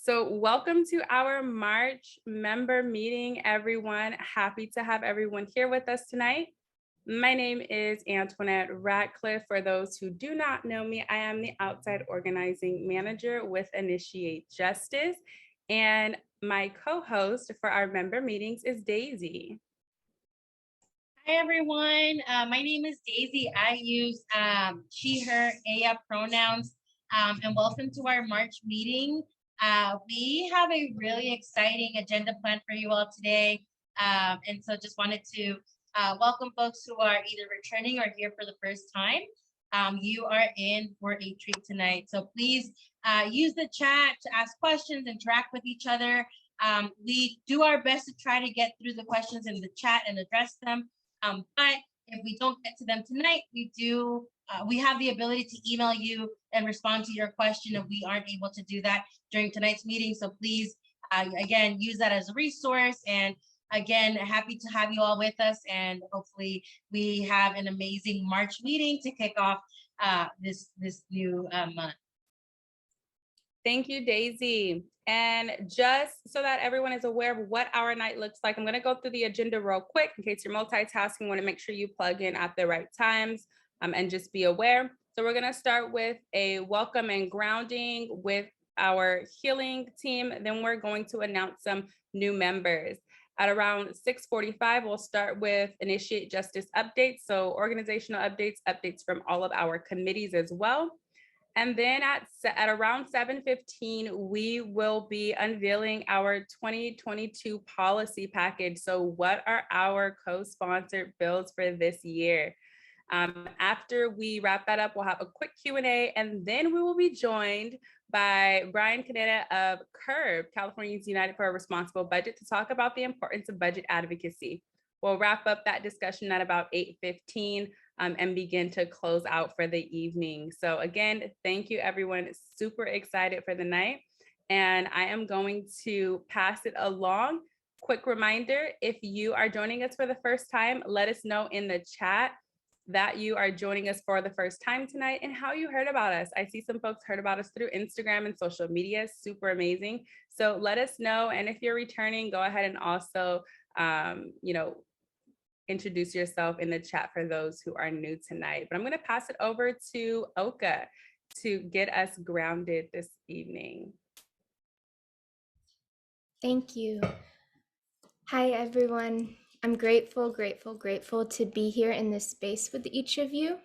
So welcome to our March member meeting, everyone. Happy to have everyone here with us tonight. My name is Antoinette Ratcliffe. For those who do not know me, I am the outside organizing manager with Initiate Justice. And my co-host for our member meetings is Daisy. Hi, everyone. My name is Daisy. I use she, her, aya pronouns. And welcome to our March meeting. We have a really exciting agenda plan for you all today. And so just wanted to welcome folks who are either returning or here for the first time. You are in for a treat tonight. So please use the chat to ask questions, interact with each other. We do our best to try to get through the questions in the chat and address them. But if we don't get to them tonight, we have the ability to email you and respond to your question if we aren't able to do that during tonight's meeting. So please, again, use that as a resource. And again, happy to have you all with us. And hopefully we have an amazing March meeting to kick off this new month. Thank you, Daisy. And just so that everyone is aware of what our night looks like, I'm going to go through the agenda real quick in case you're multitasking. Want to make sure you plug in at the right times and just be aware. So we're going to start with a welcome and grounding with our healing team. Then we're going to announce some new members. At around 6:45, we'll start with Initiate Justice updates. So organizational updates from all of our committees as well. And then at around 7:15, we will be unveiling our 2022 policy package. So what are our co-sponsored bills for this year? After we wrap that up, we'll have a quick Q&A, and then we will be joined by Brian Kaneda of CURB, Californians United for a Responsible Budget, to talk about the importance of budget advocacy. We'll wrap up that discussion at about 8:15 and begin to close out for the evening. So again, thank you everyone. Super excited for the night. And I am going to pass it along. Quick reminder, if you are joining us for the first time, let us know in the chat that you are joining us for the first time tonight and how you heard about us. I see some folks heard about us through Instagram and social media. Super amazing. So let us know. And if you're returning, go ahead and also, introduce yourself in the chat for those who are new tonight. But I'm going to pass it over to Oka to get us grounded this evening. Thank you. Hi, everyone. I'm grateful to be here in this space with each of you.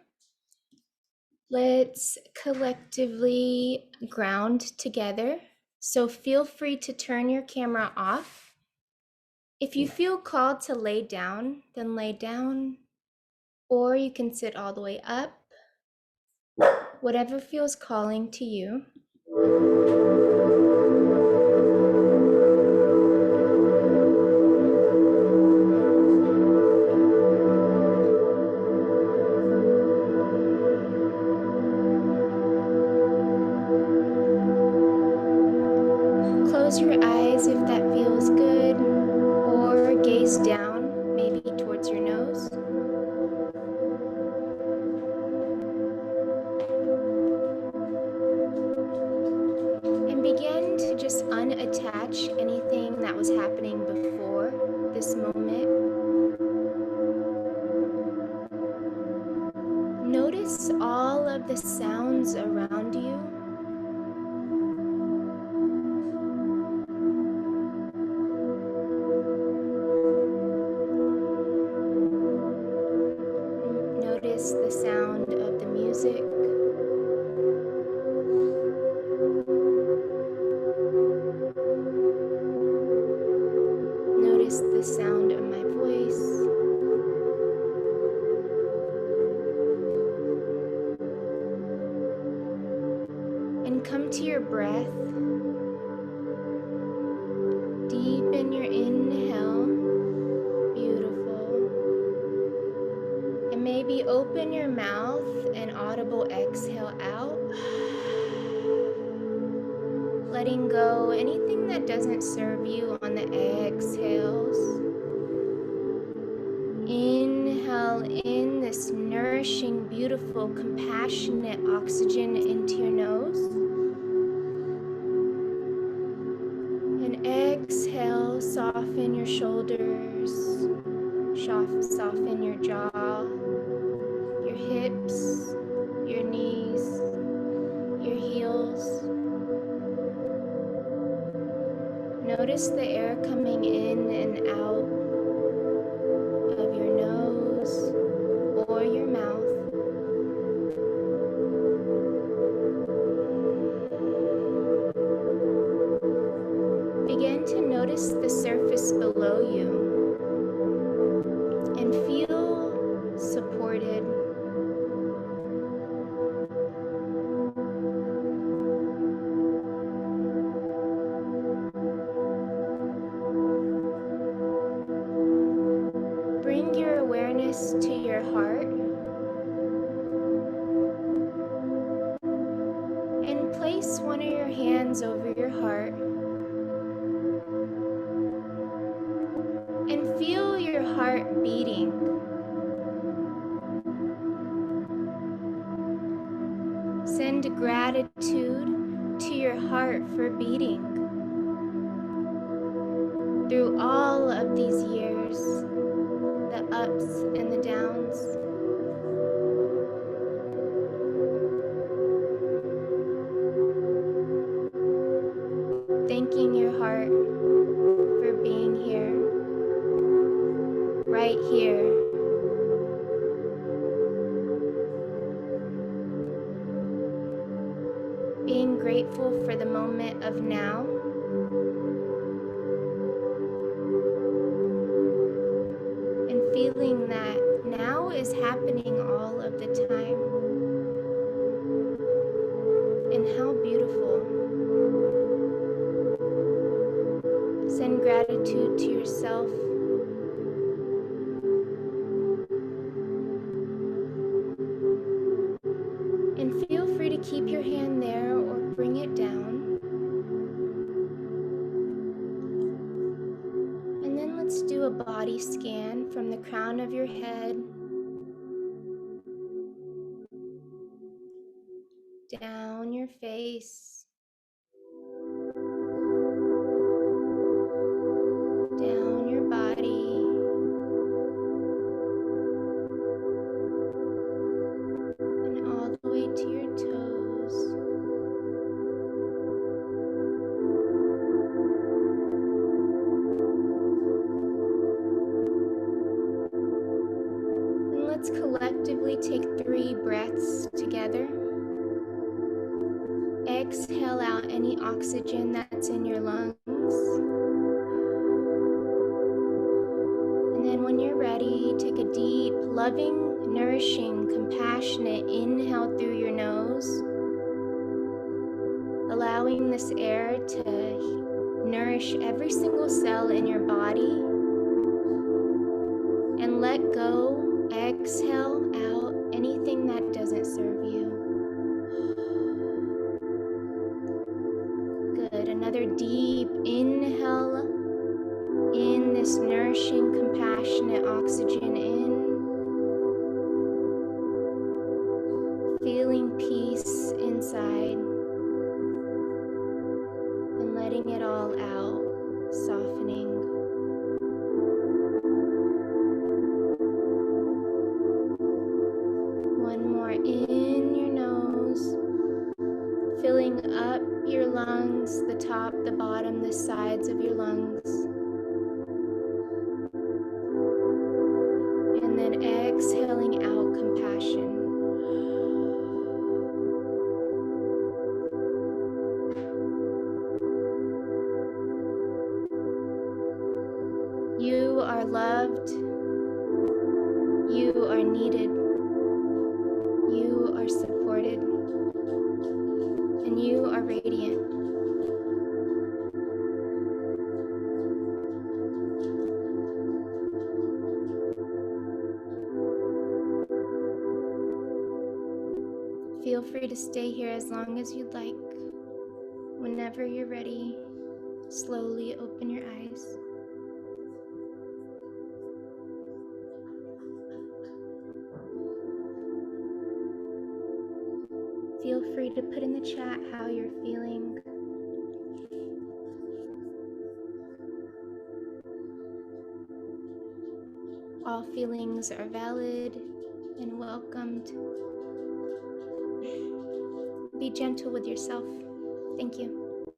Let's collectively ground together. So feel free to turn your camera off. If you feel called to lay down, then lay down, or you can sit all the way up, whatever feels calling to you. Close your eyes if that feels good, or gaze down, maybe towards your nose. And begin to just unattach anything that was happening before this moment. Notice all of the sounds around you. Notice the sound of the music. Notice the sound of my voice. And come to your breath. Deepen your inhale. Beautiful. And maybe open your mouth and audible exhale out. Letting go anything that doesn't serve you on the exhales. Inhale in this nourishing, beautiful, compassionate oxygen into your nose. shoulders, soften your jaw, your hips, your knees, your heels. Notice the air coming in and out of your nose or your mouth. Begin to notice the surface below you and feel supported. Bring your awareness to your heart and place one of your hands over your heart and feel your heart beating. Send gratitude to your heart for beating through all of these years, the ups and the downs. Thanking your heart for being here, right here. Being grateful for the moment of now. And feeling that now is happening all of the time. And how beautiful. Send gratitude to yourself. And feel free to keep your hand there or bring it down. And then let's do a body scan from the crown of your head down your face, down your body, and all the way to your toes. And let's collectively take 3 breaths together. Exhale out any oxygen that's in your lungs. And then when you're ready, take a deep, loving, nourishing, compassionate inhale through your nose, allowing this air to nourish every single cell in your body. And let go, exhale out anything that doesn't serve you. Good. Another deep inhale in this nourishing, compassionate oxygen in. Feeling peace inside and letting it all out, softening. One more in your nose, filling up your lungs, the top, the bottom, the sides of your lungs. And then exhaling out compassion. You are loved. You are needed. You are supported. And you are radiant. Feel free to stay here as long as you'd like. Whenever you're ready, slowly open your eyes. Feel free to put in the chat how you're feeling. all feelings are valid and welcomed. Be gentle with yourself. Thank you.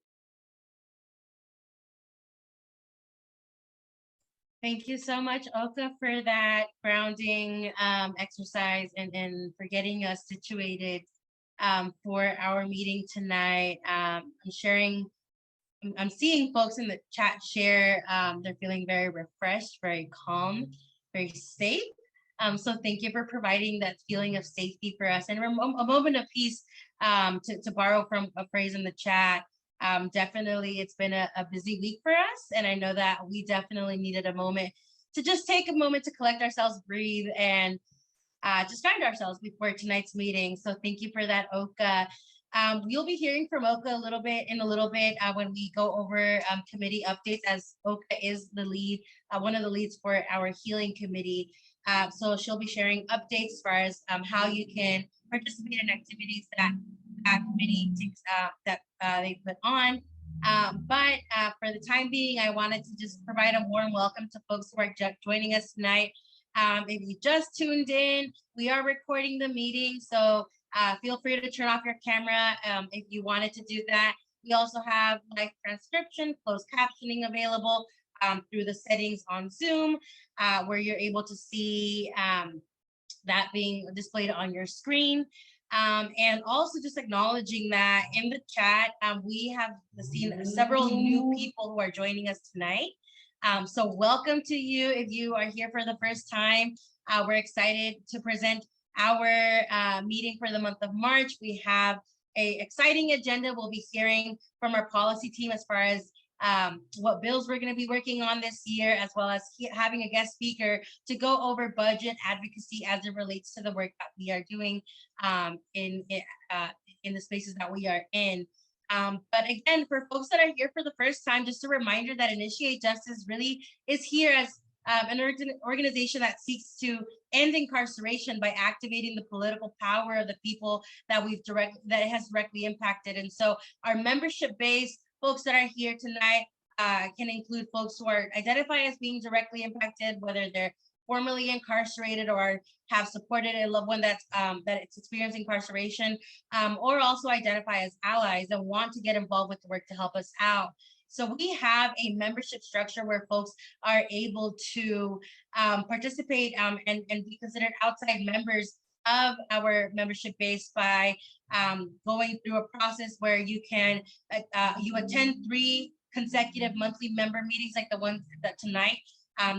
Thank you so much, Oka, for that grounding exercise and for getting us situated for our meeting tonight. I'm seeing folks in the chat share, they're feeling very refreshed, very calm, very safe. So thank you for providing that feeling of safety for us. And a moment of peace, to borrow from a phrase in the chat. Definitely, it's been a busy week for us. And I know that we definitely needed a moment to just take a moment to collect ourselves, breathe, and just find ourselves before tonight's meeting. So thank you for that, Oka. You'll be hearing from Oka in a little bit when we go over committee updates, as Oka is the lead, one of the leads for our healing committee. So she'll be sharing updates as far as how you can participate in activities that committee takes that they put on. But for the time being, I wanted to just provide a warm welcome to folks who are joining us tonight. If you just tuned in, we are recording the meeting, so feel free to turn off your camera if you wanted to do that. We also have live transcription, closed captioning available through the settings on Zoom, where you're able to see that being displayed on your screen. And also just acknowledging that in the chat, we have seen several new people who are joining us tonight. So welcome to you if you are here for the first time. We're excited to present our meeting for the month of March. We have an exciting agenda. We'll be hearing from our policy team as far as what bills we're going to be working on this year, as well as having a guest speaker to go over budget advocacy as it relates to the work that we are doing in the spaces that we are in. But again, for folks that are here for the first time, just a reminder that Initiate Justice really is here as an organization that seeks to end incarceration by activating the political power of the people that that it has directly impacted. And so our membership base, folks that are here tonight, can include folks who are identified as being directly impacted, whether they're formerly incarcerated or have supported a loved one that's experienced incarceration, or also identify as allies and want to get involved with the work to help us out. So we have a membership structure where folks are able to participate and be considered outside members of our membership base by going through a process where you can you attend 3 consecutive monthly member meetings like the ones that tonight.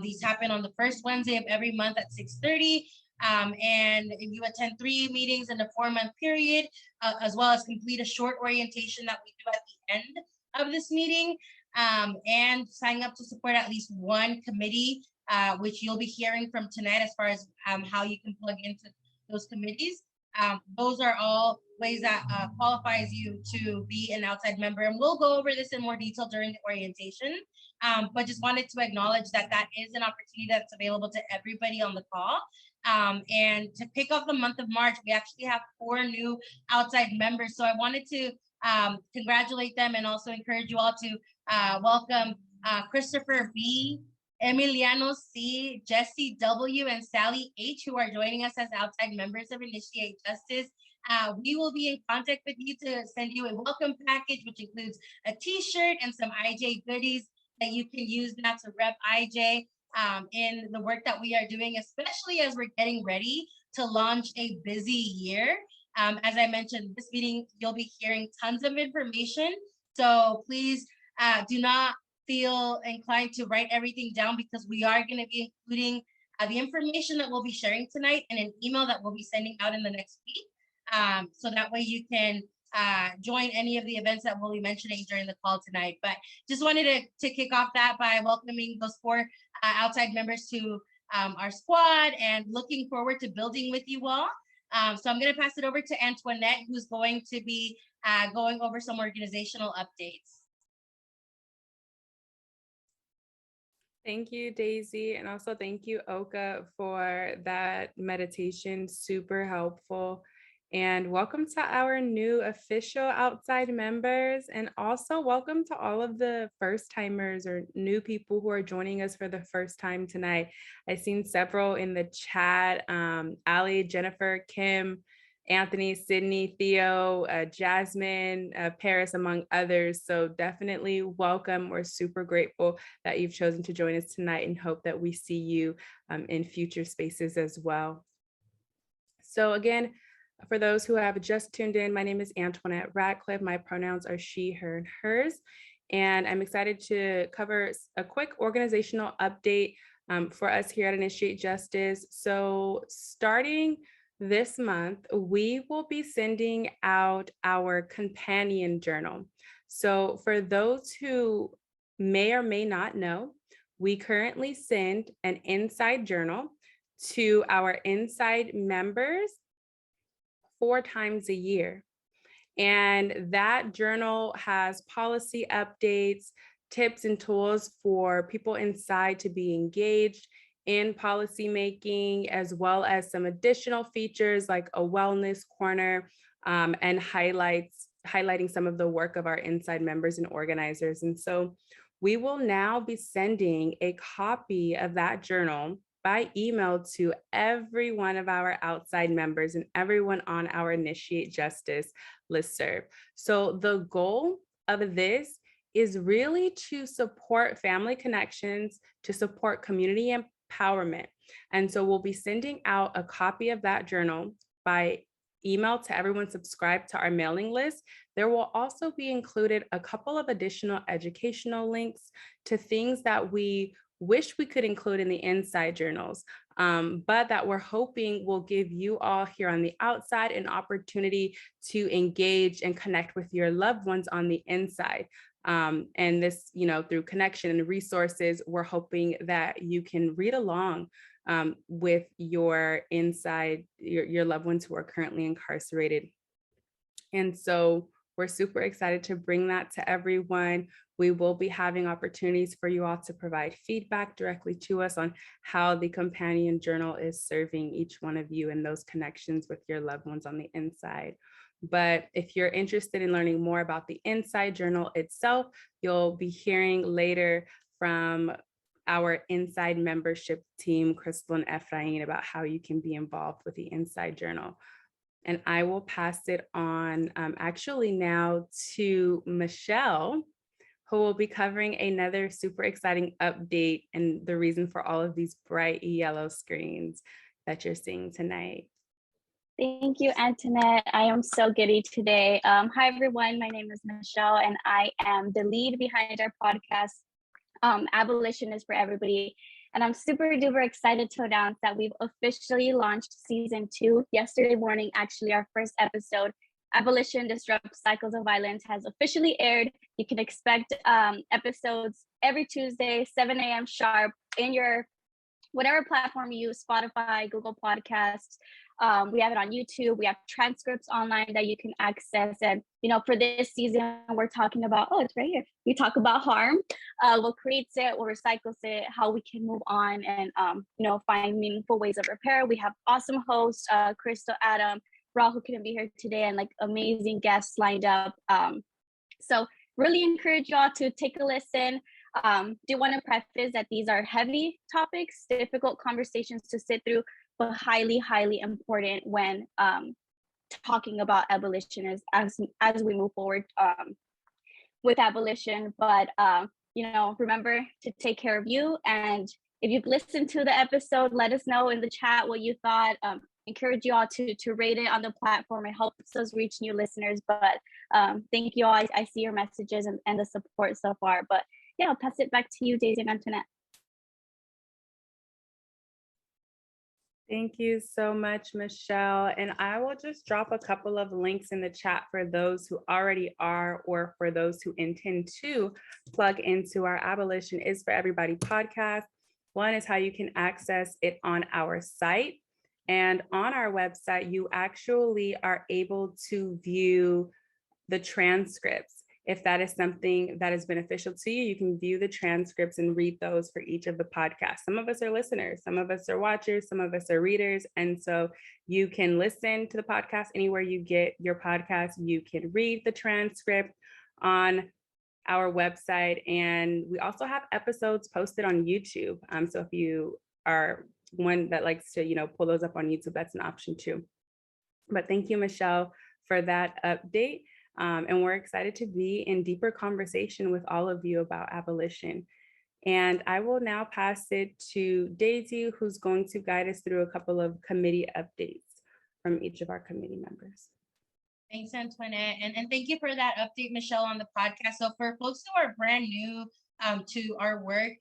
These happen on the first Wednesday of every month at 6:30. And if you attend 3 meetings in a 4-month period, as well as complete a short orientation that we do at the end of this meeting, and sign up to support at least one committee, which you'll be hearing from tonight as far as how you can plug into those committees. Those are all ways that qualifies you to be an outside member. And we'll go over this in more detail during the orientation. But just wanted to acknowledge that that is an opportunity that's available to everybody on the call. And to kick off the month of March, we actually have 4 new outside members. So I wanted to congratulate them and also encourage you all to welcome Christopher B., Emiliano C., Jesse W., and Sally H., who are joining us as outside members of Initiate Justice. We will be in contact with you to send you a welcome package, which includes a t-shirt and some IJ goodies that you can use now to rep IJ in the work that we are doing, especially as we're getting ready to launch a busy year. As I mentioned, this meeting, you'll be hearing tons of information. So please do not feel inclined to write everything down, because we are going to be including the information that we'll be sharing tonight in an email that we'll be sending out in the next week. So that way you can join any of the events that we'll be mentioning during the call tonight. But just wanted to kick off that by welcoming those 4 outside members to our squad and looking forward to building with you all. So I'm going to pass it over to Antoinette, who's going to be going over some organizational updates. Thank you, Daisy. And also thank you, Oka, for that meditation. Super helpful. And welcome to our new official outside members. And also welcome to all of the first timers or new people who are joining us for the first time tonight. I've seen several in the chat, Ali, Jennifer, Kim, Anthony, Sydney, Theo, Jasmine, Paris, among others. So definitely welcome. We're super grateful that you've chosen to join us tonight and hope that we see you in future spaces as well. So again, for those who have just tuned in, my name is Antoinette Radcliffe. My pronouns are she, her, and hers. And I'm excited to cover a quick organizational update for us here at Initiate Justice. So starting this month, we will be sending out our companion journal. So for those who may or may not know, we currently send an inside journal to our inside members 4 times a year. And that journal has policy updates, tips and tools for people inside to be engaged in policymaking, as well as some additional features like a wellness corner and highlighting some of the work of our inside members and organizers. And so we will now be sending a copy of that journal by email to every one of our outside members and everyone on our Initiate Justice listserv. So the goal of this is really to support family connections, to support community empowerment. And so we'll be sending out a copy of that journal by email to everyone subscribed to our mailing list. There will also be included a couple of additional educational links to things that we wish we could include in the inside journals, but that we're hoping will give you all here on the outside an opportunity to engage and connect with your loved ones on the inside. And this, through connection and resources, we're hoping that you can read along with your your loved ones who are currently incarcerated. And so we're super excited to bring that to everyone. We will be having opportunities for you all to provide feedback directly to us on how the companion journal is serving each one of you and those connections with your loved ones on the inside. But if you're interested in learning more about the inside journal itself, you'll be hearing later from our inside membership team, Crystal and Ephraim, about how you can be involved with the inside journal. And I will pass it on actually now to Michelle, who will be covering another super exciting update and the reason for all of these bright yellow screens that you're seeing tonight. Thank you, Antoinette. I am so giddy today. Hi, everyone. My name is Michelle, and I am the lead behind our podcast, Abolition is for Everybody. And I'm super duper excited to announce that we've officially launched season 2. Yesterday morning, actually, our first episode, Abolition Disrupts Cycles of Violence, has officially aired. You can expect episodes every Tuesday, 7 a.m. sharp in your whatever platform you use, Spotify, Google Podcasts. We have it on YouTube. We have transcripts online that you can access. And, for this season, we're talking about, it's right here. We talk about harm, what creates it, what recycles it, how we can move on and, find meaningful ways of repair. We have awesome hosts, Crystal, Adam, Raul, who couldn't be here today, and like amazing guests lined up. So really encourage y'all to take a listen. Do want to preface that these are heavy topics, difficult conversations to sit through, but highly, highly important when talking about abolition as we move forward with abolition. But remember to take care of you. And if you've listened to the episode, let us know in the chat what you thought. Encourage you all to rate it on the platform. It helps us reach new listeners. But thank you all. I see your messages and the support so far. But yeah, I'll pass it back to you, Daisy and Antoinette. Thank you so much, Michelle. And I will just drop a couple of links in the chat for those who already are, or for those who intend to plug into our Abolition is for Everybody podcast. One is how you can access it on our site. And on our website, you actually are able to view the transcripts. If that is something that is beneficial to you, you can view the transcripts and read those for each of the podcasts. Some of us are listeners, some of us are watchers, some of us are readers. And so you can listen to the podcast anywhere you get your podcast. You can read the transcript on our website. And we also have episodes posted on YouTube. So if you are one that likes to, pull those up on YouTube, that's an option too. But thank you, Michelle, for that update. And we're excited to be in deeper conversation with all of you about abolition. And I will now pass it to Daisy, who's going to guide us through a couple of committee updates from each of our committee members. Thanks, Antoinette. And thank you for that update, Michelle, on the podcast. So for folks who are brand new to our work,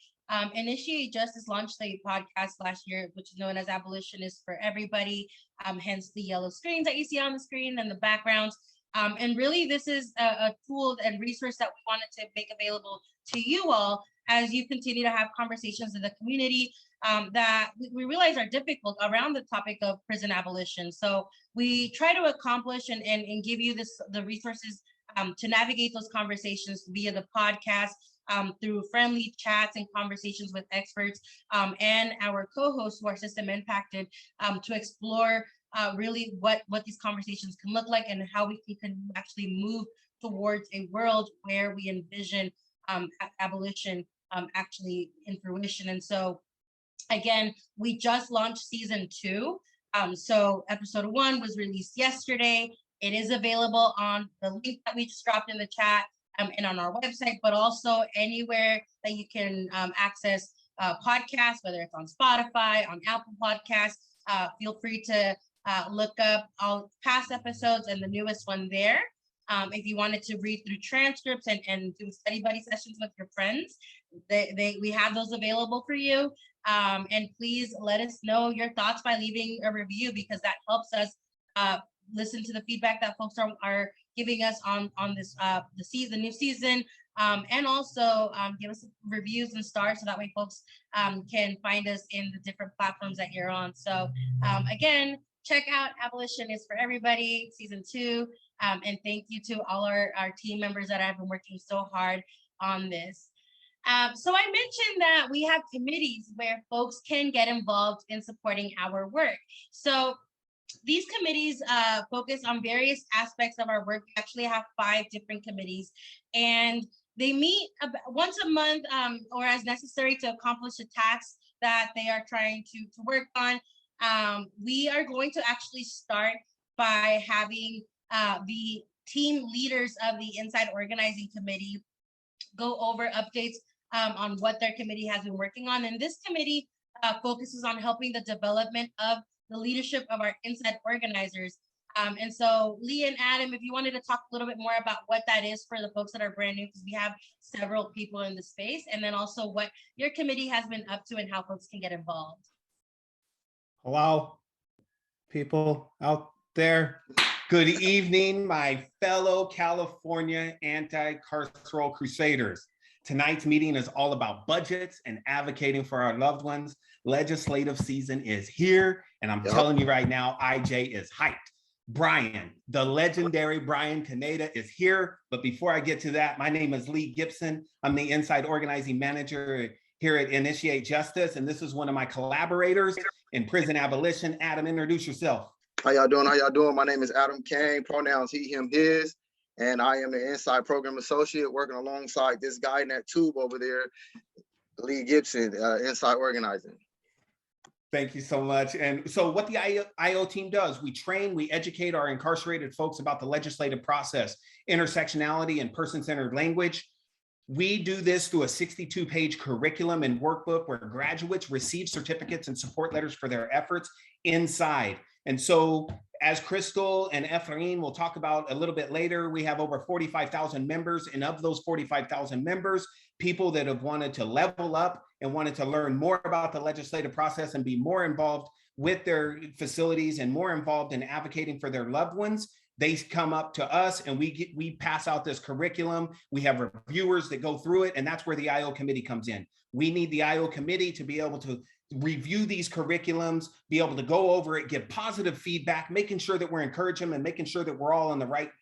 Initiate Justice launched a podcast last year, which is known as Abolition is for Everybody, hence the yellow screens that you see on the screen and the backgrounds. And really, this is a tool and resource that we wanted to make available to you all as you continue to have conversations in the community that we realize are difficult around the topic of prison abolition. So we try to accomplish and give you the resources to navigate those conversations via the podcast, through friendly chats and conversations with experts and our co-hosts who are system impacted to explore really what these conversations can look like and how we can actually move towards a world where we envision abolition actually in fruition. And so again, we just launched season 2. So episode 1 was released yesterday. It is available on the link that we just dropped in the chat and on our website, but also anywhere that you can access podcasts, whether it's on Spotify, on Apple Podcasts. Feel free to look up all past episodes and the newest one there. If you wanted to read through transcripts and do study buddy sessions with your friends, we have those available for you. And please let us know your thoughts by leaving a review, because that helps us listen to the feedback that folks are giving us on this the new season, and also give us reviews and stars so that way folks can find us in the different platforms that you're on. So again, check out Abolition is for Everybody season 2, and thank you to all our team members that have been working so hard on this. So I mentioned that we have committees where folks can get involved in supporting our work. So these committees focus on various aspects of our work. We actually have 5 different committees, and they meet once a month or as necessary to accomplish the tasks that they are trying to work on. We are going to actually start by having the team leaders of the Inside Organizing Committee go over updates on what their committee has been working on. And this committee focuses on helping the development of the leadership of our inside organizers. And so Lee and Adam, if you wanted to talk a little bit more about what that is for the folks that are brand new, because we have several people in the space, and then also what your committee has been up to and how folks can get involved. Hello, people out there. Good evening, my fellow California anti-carceral crusaders. Tonight's meeting is all about budgets and advocating for our loved ones. Legislative season is here, and I'm telling you right now, IJ is hyped. Brian, the legendary Brian Kaneda is here. But before I get to that, my name is Lee Gibson. I'm the Inside Organizing Manager here at Initiate Justice, and this is one of my collaborators in prison abolition. Adam, introduce yourself. How y'all doing? How y'all doing? My name is Adam Kane, pronouns he, him, his, and I am the Inside Program Associate working alongside this guy in that tube over there, Lee Gibson, Inside Organizing. Thank you so much. And so what the IO team does, we train, we educate our incarcerated folks about the legislative process, intersectionality, and person-centered language. We do this through a 62-page curriculum and workbook where graduates receive certificates and support letters for their efforts inside. And so as Crystal and Efrain will talk about a little bit later, we have over 45,000 members. And of those 45,000 members, people that have wanted to level up and wanted to learn more about the legislative process and be more involved with their facilities and more involved in advocating for their loved ones, they come up to us and we pass out this curriculum. We have reviewers that go through it, and that's where the IO committee comes in. We need the IO committee to be able to review these curriculums, be able to go over it, give positive feedback, making sure that we're encouraging them and making sure that we're all on the right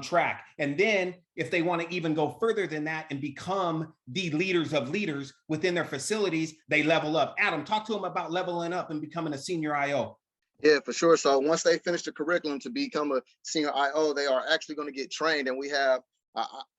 track. And then if they want to even go further than that and become the leaders of leaders within their facilities, they level up. Adam, talk to them about leveling up and becoming a senior IO. Yeah, for sure. So once they finish the curriculum to become a senior IO, they are actually going to get trained. And we have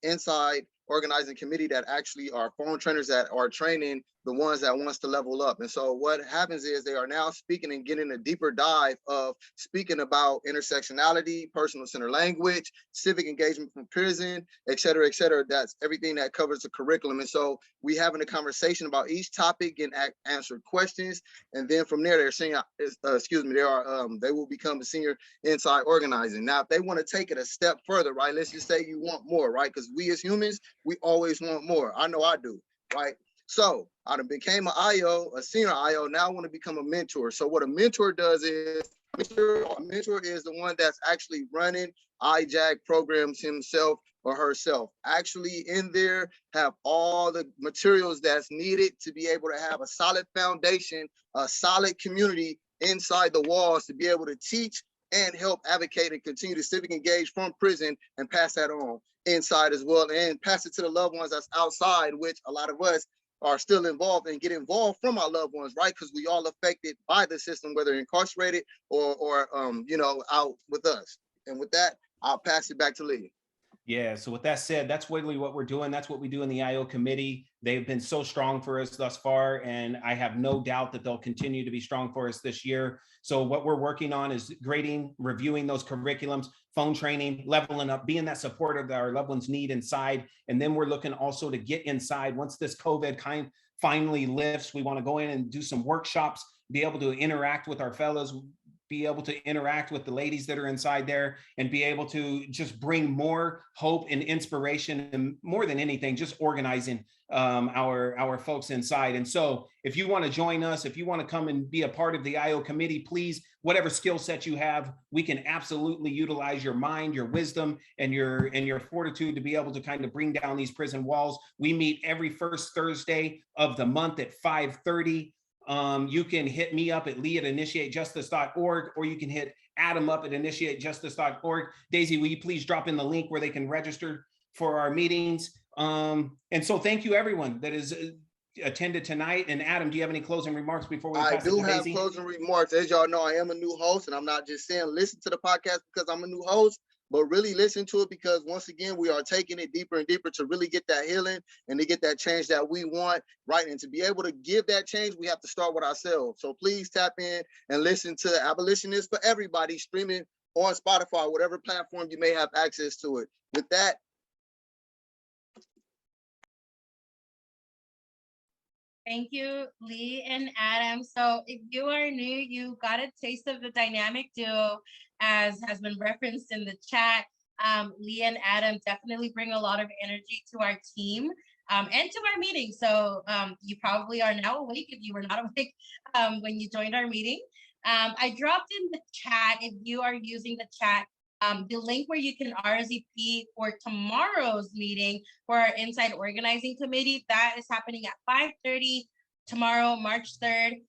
inside organizing committee that actually are phone trainers that are training the ones that wants to level up. And so what happens is they are now speaking and getting a deeper dive of speaking about intersectionality, personal centered language, civic engagement from prison, et cetera, et cetera. That's everything that covers the curriculum. And so we having a conversation about each topic and answered questions. And then from there, they're saying, they will become a senior inside organizing. Now, if they want to take it a step further, right? Let's just say you want more, right? Because we as humans, we always want more. I know I do, right? So I became an IO, a senior IO. Now I want to become a mentor. So what a mentor does is, a mentor is the one that's actually running IJAG programs himself or herself. Actually in there, have all the materials that's needed to be able to have a solid foundation, a solid community inside the walls to be able to teach and help advocate and continue to civic engage from prison and pass that on inside as well, and pass it to the loved ones that's outside, which a lot of us are still involved and get involved from our loved ones, right? Because we all affected by the system, whether incarcerated or out with us. And with that, I'll pass it back to Lee. Yeah, so with that said, that's really what we're doing. That's what we do in the IO committee. They've been so strong for us thus far, and I have no doubt that they'll continue to be strong for us this year. So what we're working on is grading, reviewing those curriculums, phone training, leveling up, being that supporter that our loved ones need inside. And then we're looking also to get inside. Once this COVID finally lifts, we want to go in and do some workshops, be able to interact with our fellows, be able to interact with the ladies that are inside there, and be able to just bring more hope and inspiration, and more than anything, just organizing our folks inside. And so if you want to join us, if you want to come and be a part of the IO committee, please, whatever skill set you have, we can absolutely utilize your mind, your wisdom, and your fortitude to be able to kind of bring down these prison walls. We meet every first Thursday of the month at 5:30. You can hit me up at lee@initiatejustice.org, or you can hit Adam up at initiatejustice.org. Daisy, will you please drop in the link where they can register for our meetings? And so thank you everyone that is attended tonight. And Adam, do you have any closing remarks before we pass it to Daisy? I do have closing remarks. As y'all know, I am a new host, and I'm not just saying listen to the podcast because I'm a new host, but really listen to it because once again, we are taking it deeper and deeper to really get that healing and to get that change that we want, right? And to be able to give that change, we have to start with ourselves. So please tap in and listen to Abolitionists for Everybody, streaming on Spotify, whatever platform you may have access to it. With that, thank you, Lee and Adam. So if you are new, you got a taste of the dynamic duo, as has been referenced in the chat. Lee and Adam definitely bring a lot of energy to our team and to our meeting. So you probably are now awake if you were not awake when you joined our meeting. I dropped in the chat, if you are using the chat, the link where you can RSVP for tomorrow's meeting for our Inside Organizing Committee. That is happening at 5:30 tomorrow, March 3rd.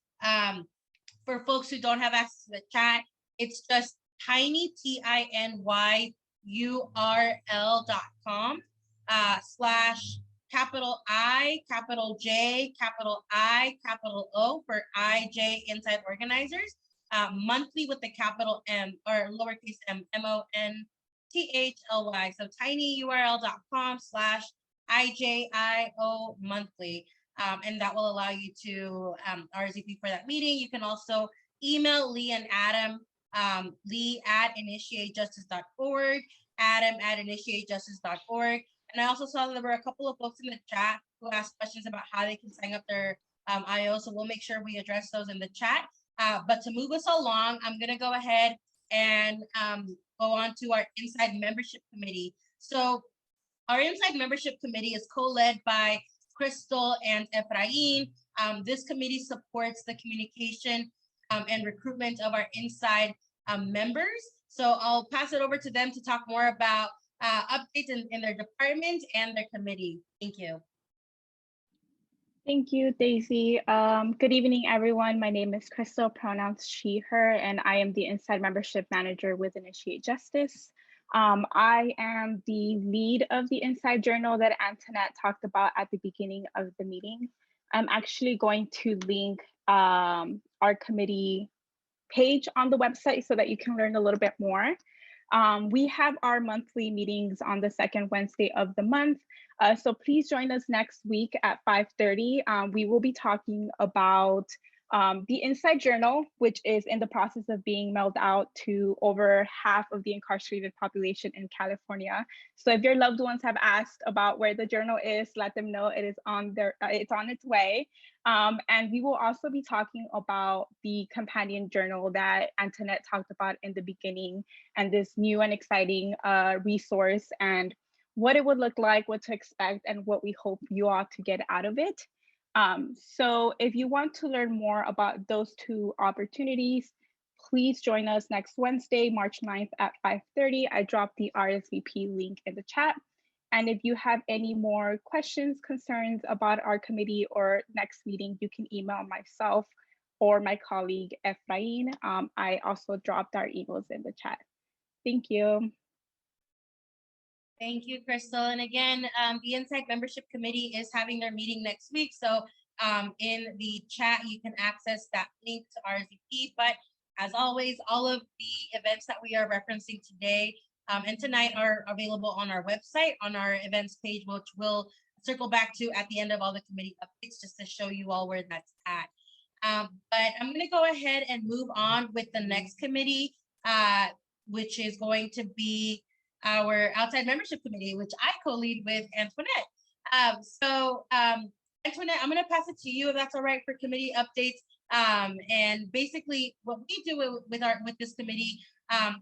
For folks who don't have access to the chat, it's just tiny, tinyurl.com/I, capital J, capital I, capital O for IJ Inside Organizers. Monthly with the capital M or lowercase m, MONTHLY. So tinyurl.com/IJIO monthly. And that will allow you to RSVP for that meeting. You can also email Lee and Adam, Lee@initiatejustice.org, Adam@initiatejustice.org. And I also saw that there were a couple of folks in the chat who asked questions about how they can sign up their IO. So we'll make sure we address those in the chat. But to move us along, I'm going to go ahead and go on to our Inside Membership Committee. So our Inside Membership Committee is co-led by Crystal and Efrain. This committee supports the communication and recruitment of our Inside members. So I'll pass it over to them to talk more about updates in their department and their committee. Thank you. Thank you, Daisy. Good evening, everyone. My name is Crystal, pronouns she, her, and I am the Inside Membership Manager with Initiate Justice. I am the lead of the Inside Journal that Antoinette talked about at the beginning of the meeting. I'm actually going to link our committee page on the website so that you can learn a little bit more. We have our monthly meetings on the second Wednesday of the month. So please join us next week at 5:30. We will be talking about the Inside Journal, which is in the process of being mailed out to over half of the incarcerated population in California. So if your loved ones have asked about where the journal is, let them know it is it's on its way. And we will also be talking about the companion journal that Antoinette talked about in the beginning, and this new and exciting resource, and what it would look like, what to expect, and what we hope you all to get out of it. So if you want to learn more about those two opportunities, please join us next Wednesday, March 9th at 5:30. I dropped the RSVP link in the chat. And if you have any more questions, concerns about our committee or next meeting, you can email myself or my colleague Efrain. I also dropped our emails in the chat. Thank you. Thank you, Crystal. And again, the Insight Membership Committee is having their meeting next week. So in the chat, you can access that link to RSVP. But as always, all of the events that we are referencing today and tonight are available on our website, on our events page, which we'll circle back to at the end of all the committee updates, just to show you all where that's at. But I'm going to go ahead and move on with the next committee, which is going to be our Outside Membership Committee, which I co-lead with Antoinette. Antoinette, I'm going to pass it to you if that's all right for committee updates. And basically, what we do with this committee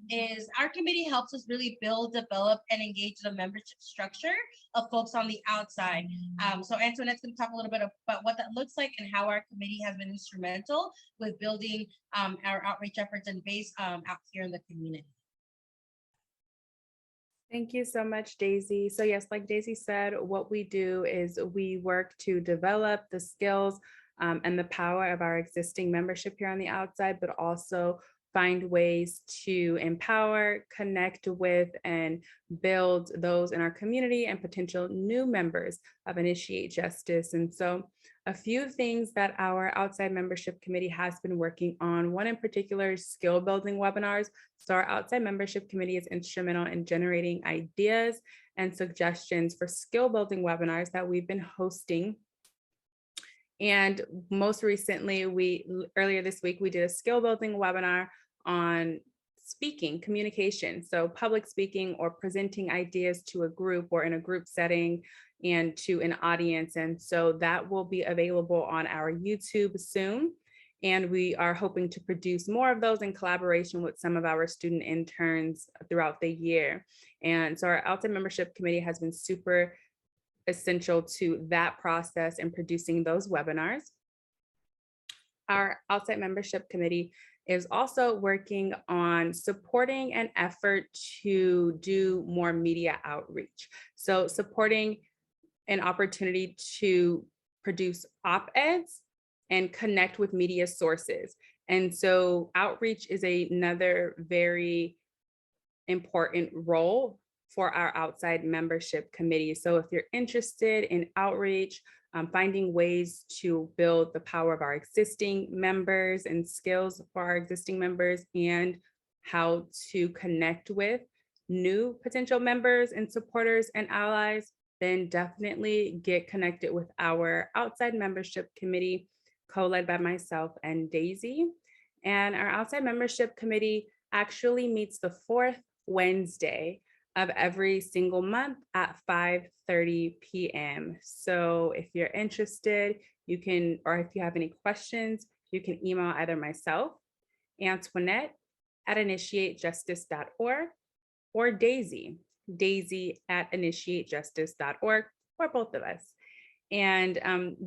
is our committee helps us really build, develop, and engage the membership structure of folks on the outside. So Antoinette's going to talk a little bit about what that looks like and how our committee has been instrumental with building our outreach efforts and base out here in the community. Thank you so much, Daisy. So yes, like Daisy said, what we do is we work to develop the skills and the power of our existing membership here on the outside, but also find ways to empower, connect with, and build those in our community and potential new members of Initiate Justice. And so a few things that our outside membership committee has been working on, one in particular is skill building webinars. So our outside membership committee is instrumental in generating ideas and suggestions for skill building webinars that we've been hosting. And most recently, earlier this week, we did a skill building webinar on speaking, communication. So public speaking or presenting ideas to a group or in a group setting and to an audience. And so that will be available on our YouTube soon. And we are hoping to produce more of those in collaboration with some of our student interns throughout the year. And so our outside membership committee has been super essential to that process and producing those webinars. Our outside membership committee is also working on supporting an effort to do more media outreach. So supporting an opportunity to produce op-eds and connect with media sources. And so outreach is another very important role for our outside membership committee. So if you're interested in outreach, finding ways to build the power of our existing members and skills for our existing members and how to connect with new potential members and supporters and allies, then definitely get connected with our outside membership committee, co-led by myself and Daisy. And our outside membership committee actually meets the fourth Wednesday of every single month at 5:30 p.m. So if you're interested, you can, or if you have any questions, you can email either myself, Antoinette at initiatejustice.org, or Daisy at initiatejustice.org, or both of us. And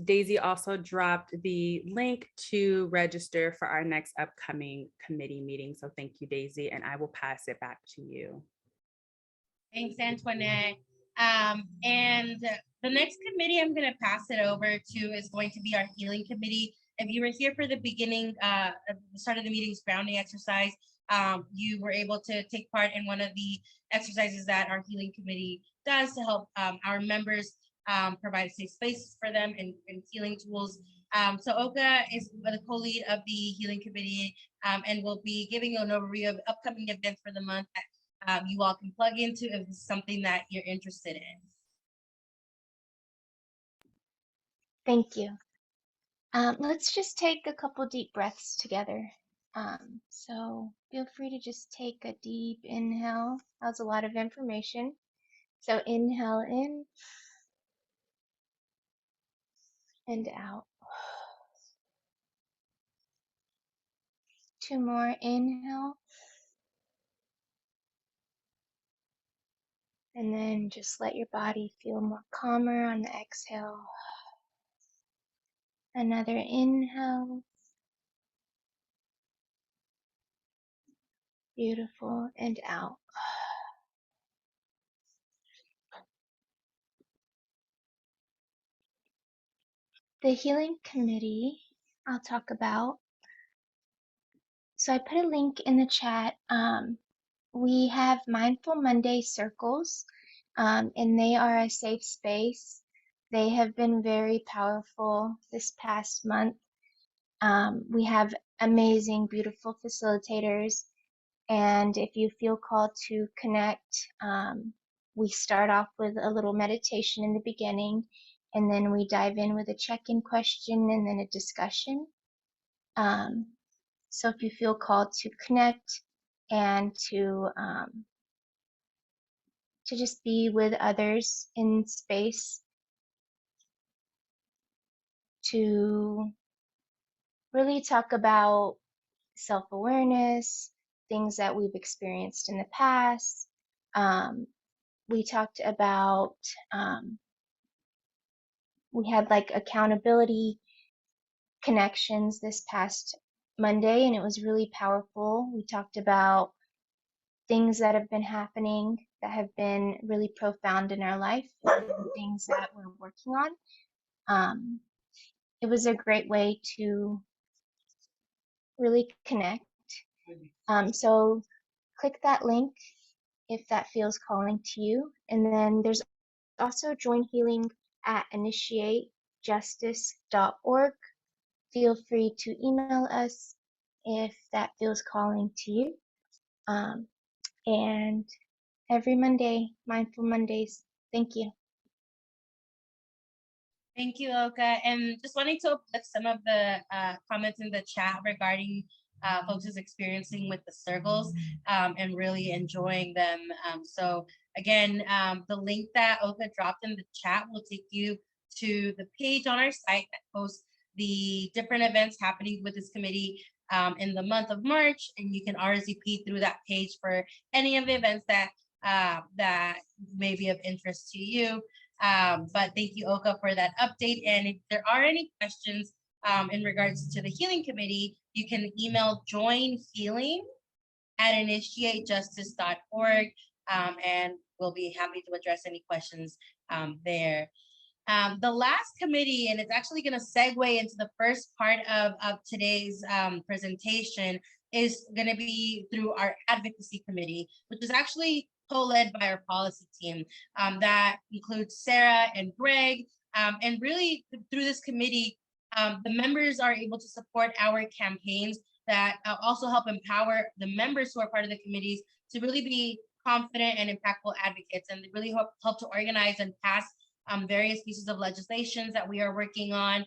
Daisy also dropped the link to register for our next upcoming committee meeting. So thank you, Daisy, and I will pass it back to you. Thanks, Antoinette. And the next committee I'm going to pass it over to is going to be our healing committee. If you were here for the beginning, the start of the meeting's grounding exercise, you were able to take part in one of the exercises that our healing committee does to help our members provide safe spaces for them and healing tools. So Oka is the co-lead of the healing committee and will be giving you an overview of upcoming events for the month that you all can plug into if it's something that you're interested in. Thank you. Let's just take a couple deep breaths together. So feel free to just take a deep inhale. That was a lot of information. So inhale in and out. 2 more, inhale. And then just let your body feel more calmer on the exhale. Another inhale. Beautiful, and out. The healing committee I'll talk about. So I put a link in the chat. We have Mindful Monday circles, and they are a safe space. They have been very powerful this past month. We have amazing, beautiful facilitators. And if you feel called to connect, we start off with a little meditation in the beginning, and then we dive in with a check-in question and then a discussion. So if you feel called to connect and to just be with others in space, to really talk about self-awareness, things that we've experienced in the past. We talked about, we had like accountability connections this past Monday, and it was really powerful. We talked about things that have been happening that have been really profound in our life, and things that we're working on. It was a great way to really connect. So click that link if that feels calling to you. And then there's also join healing at initiatejustice.org. Feel free to email us if that feels calling to you. And every Monday, Mindful Mondays. Thank you. Thank you, Oka. And just wanting to uplift some of the comments in the chat regarding folks is experiencing with the circles and really enjoying them. So again, the link that Oka dropped in the chat will take you to the page on our site that posts the different events happening with this committee in the month of March, and you can RSVP through that page for any of the events that that may be of interest to you. But thank you, Oka, for that update. And if there are any questions in regards to the healing committee, you can email joinhealing@initiatejustice.org, and we'll be happy to address any questions there. The last committee, and it's actually going to segue into the first part of today's presentation, is going to be through our advocacy committee, which is actually co-led by our policy team that includes Sarah and Greg. And really through this committee, the members are able to support our campaigns that also help empower the members who are part of the committees to really be confident and impactful advocates, and they really help to organize and pass various pieces of legislations that we are working on.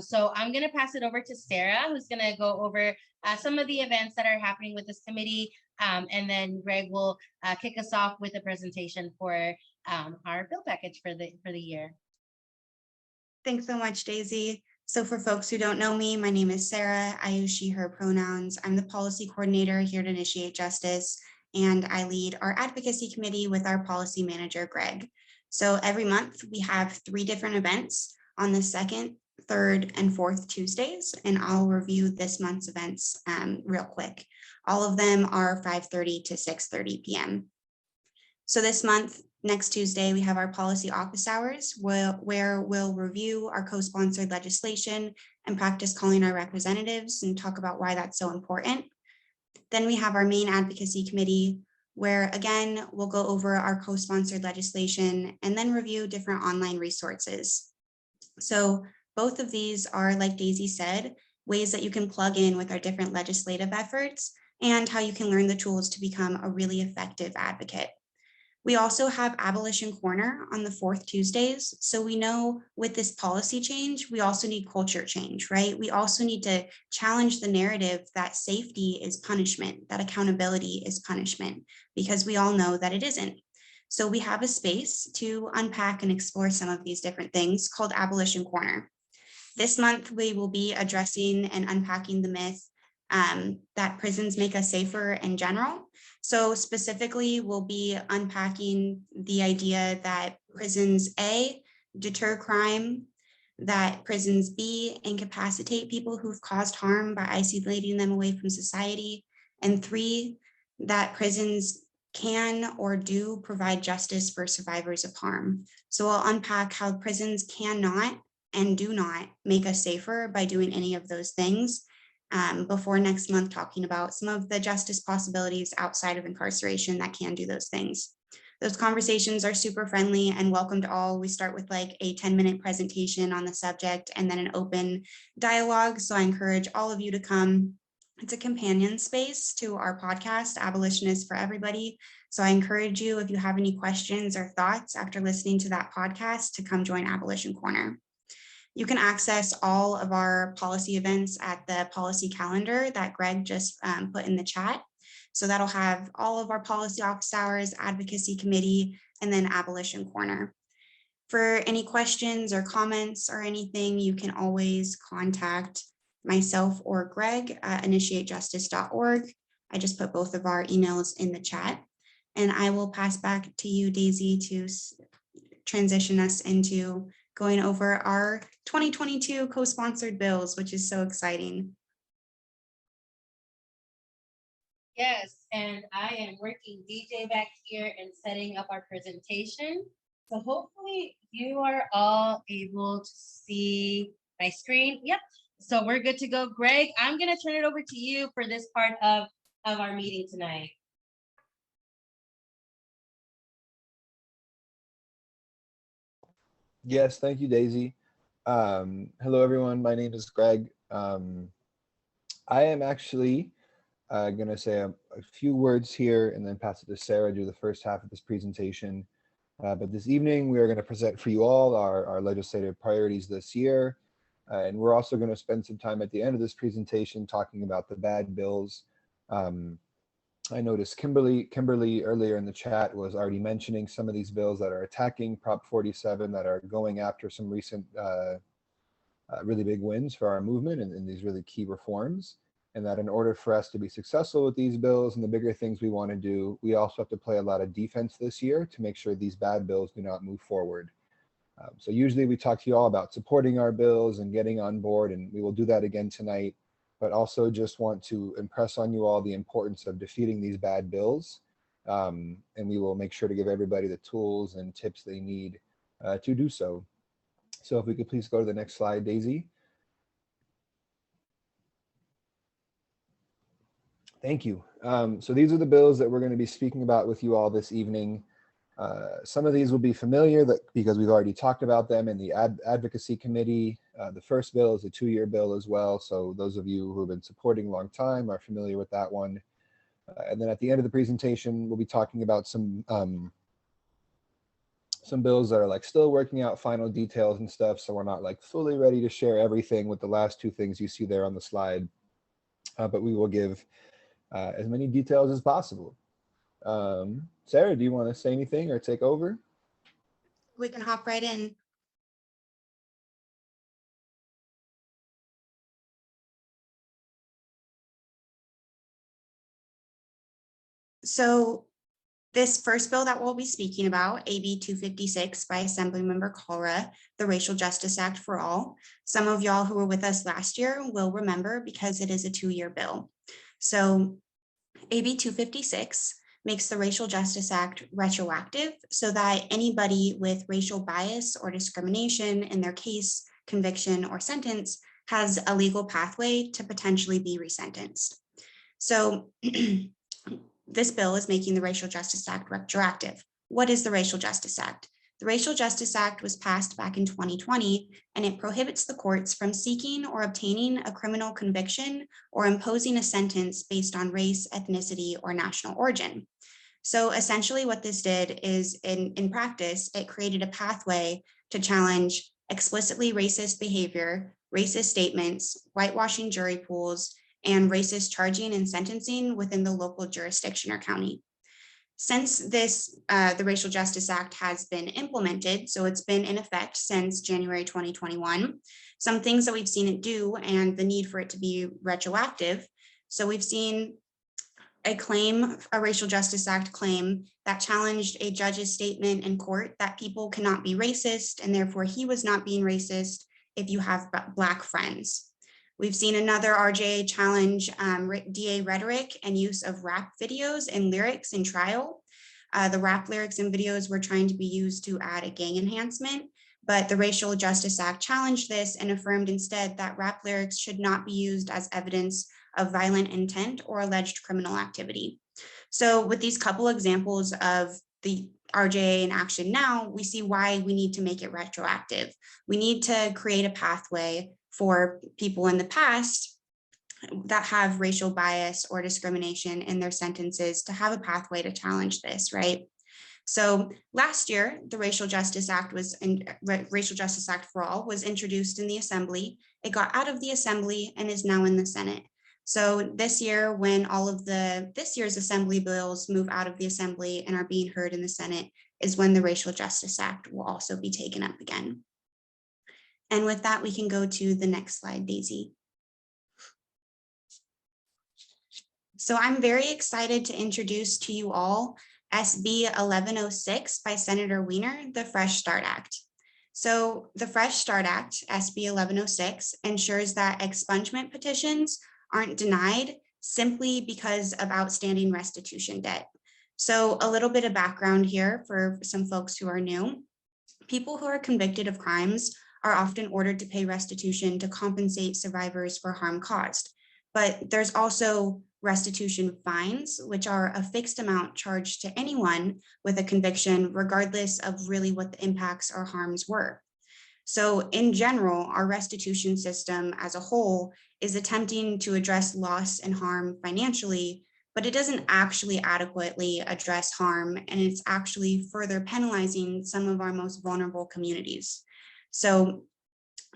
So I'm going to pass it over to Sarah, who's going to go over some of the events that are happening with this committee. And then Greg will kick us off with a presentation for our bill package for the year. Thanks so much, Daisy. So for folks who don't know me, my name is Sarah. I use she, her pronouns. I'm the policy coordinator here at Initiate Justice, and I lead our advocacy committee with our policy manager, Greg. So every month we have 3 different events on the 2nd, 3rd, and 4th Tuesdays, and I'll review this month's events real quick. All of them are 5:30 to 6:30 p.m. So this month, next Tuesday, we have our policy office hours where we'll review our co-sponsored legislation and practice calling our representatives and talk about why that's so important. Then we have our main advocacy committee, where again, we'll go over our co-sponsored legislation and then review different online resources. So both of these are, like Daisy said, ways that you can plug in with our different legislative efforts and how you can learn the tools to become a really effective advocate. We also have Abolition Corner on the fourth Tuesdays. So we know with this policy change, we also need culture change, right? We also need to challenge the narrative that safety is punishment, that accountability is punishment, because we all know that it isn't. So we have a space to unpack and explore some of these different things called Abolition Corner. This month, we will be addressing and unpacking the myth that prisons make us safer in general. So specifically, we'll be unpacking the idea that prisons A, deter crime, that prisons B, incapacitate people who've caused harm by isolating them away from society, and 3, that prisons can or do provide justice for survivors of harm. So I'll unpack how prisons cannot and do not make us safer by doing any of those things before next month, talking about some of the justice possibilities outside of incarceration that can do those things. Those conversations are super friendly and welcome to all. We start with like a 10-minute presentation on the subject and then an open dialogue. So I encourage all of you to come. It's a companion space to our podcast, Abolition is for Everybody. So I encourage you, if you have any questions or thoughts after listening to that podcast, to come join Abolition Corner. You can access all of our policy events at the policy calendar that Greg just put in the chat. So that'll have all of our policy office hours, advocacy committee, and then Abolition Corner. For any questions or comments or anything, you can always contact myself or Greg at initiatejustice.org. I just put both of our emails in the chat. And I will pass back to you, Daisy, to transition us into going over our 2022 co-sponsored bills, which is so exciting. Yes, and I am working DJ back here and setting up our presentation. So hopefully you are all able to see my screen. Yep, so we're good to go. Greg, I'm gonna turn it over to you for this part of our meeting tonight. Yes, thank you, Daisy. Hello, everyone. My name is Greg. I am actually going to say a few words here and then pass it to Sarah to do the first half of this presentation. But this evening, we are going to present for you all our legislative priorities this year. And we're also going to spend some time at the end of this presentation talking about the bad bills. I noticed Kimberly earlier in the chat was already mentioning some of these bills that are attacking Prop 47, that are going after some recent really big wins for our movement and these really key reforms. And that in order for us to be successful with these bills and the bigger things we want to do, we also have to play a lot of defense this year to make sure these bad bills do not move forward. So usually we talk to you all about supporting our bills and getting on board, and we will do that again tonight. But also just want to impress on you all the importance of defeating these bad bills. And we will make sure to give everybody the tools and tips they need to do so. So if we could please go to the next slide, Daisy. Thank you. So these are the bills that we're going to be speaking about with you all this evening. Some of these will be familiar because we've already talked about them in the advocacy committee. The first bill is a 2-year bill as well. So those of you who have been supporting a long time are familiar with that one. And then at the end of the presentation, we'll be talking about some bills that are like still working out final details and stuff. So we're not like fully ready to share everything with the last 2 things you see there on the slide. But we will give as many details as possible. Sarah, do you want to say anything or take over? We can hop right in. So this first bill that we'll be speaking about, AB 256 by Assemblymember Kalra, the Racial Justice Act for All. Some of y'all who were with us last year will remember because it is a 2-year bill. So AB 256 makes the Racial Justice Act retroactive so that anybody with racial bias or discrimination in their case, conviction, or sentence has a legal pathway to potentially be resentenced. So this bill is making the Racial Justice Act retroactive. What is the Racial Justice Act? The Racial Justice Act was passed back in 2020, and it prohibits the courts from seeking or obtaining a criminal conviction or imposing a sentence based on race, ethnicity, or national origin. So essentially what this did is, in practice, it created a pathway to challenge explicitly racist behavior, racist statements, whitewashing jury pools, and racist charging and sentencing within the local jurisdiction or county. Since the Racial Justice Act has been implemented, so it's been in effect since January 2021, some things that we've seen it do and the need for it to be retroactive. So we've seen a Racial Justice Act claim that challenged a judge's statement in court that people cannot be racist, and therefore he was not being racist if you have Black friends. We've seen another RJA challenge DA rhetoric and use of rap videos and lyrics in trial. The rap lyrics and videos were trying to be used to add a gang enhancement, but the Racial Justice Act challenged this and affirmed instead that rap lyrics should not be used as evidence of violent intent or alleged criminal activity. So with these couple examples of the RJA in action now, we see why we need to make it retroactive. We need to create a pathway for people in the past that have racial bias or discrimination in their sentences to have a pathway to challenge this, right? So last year, the Racial Justice Act Racial Justice Act for All was introduced in the Assembly. It got out of the Assembly and is now in the Senate. So this year, when all of this year's Assembly bills move out of the Assembly and are being heard in the Senate, is when the Racial Justice Act will also be taken up again. And with that, we can go to the next slide, Daisy. So I'm very excited to introduce to you all SB 1106 by Senator Wiener, the Fresh Start Act. So the Fresh Start Act, SB 1106, ensures that expungement petitions aren't denied simply because of outstanding restitution debt. So a little bit of background here for some folks who are new. People who are convicted of crimes are often ordered to pay restitution to compensate survivors for harm caused. But there's also restitution fines, which are a fixed amount charged to anyone with a conviction, regardless of really what the impacts or harms were. So in general, our restitution system as a whole is attempting to address loss and harm financially, but it doesn't actually adequately address harm, and it's actually further penalizing some of our most vulnerable communities. So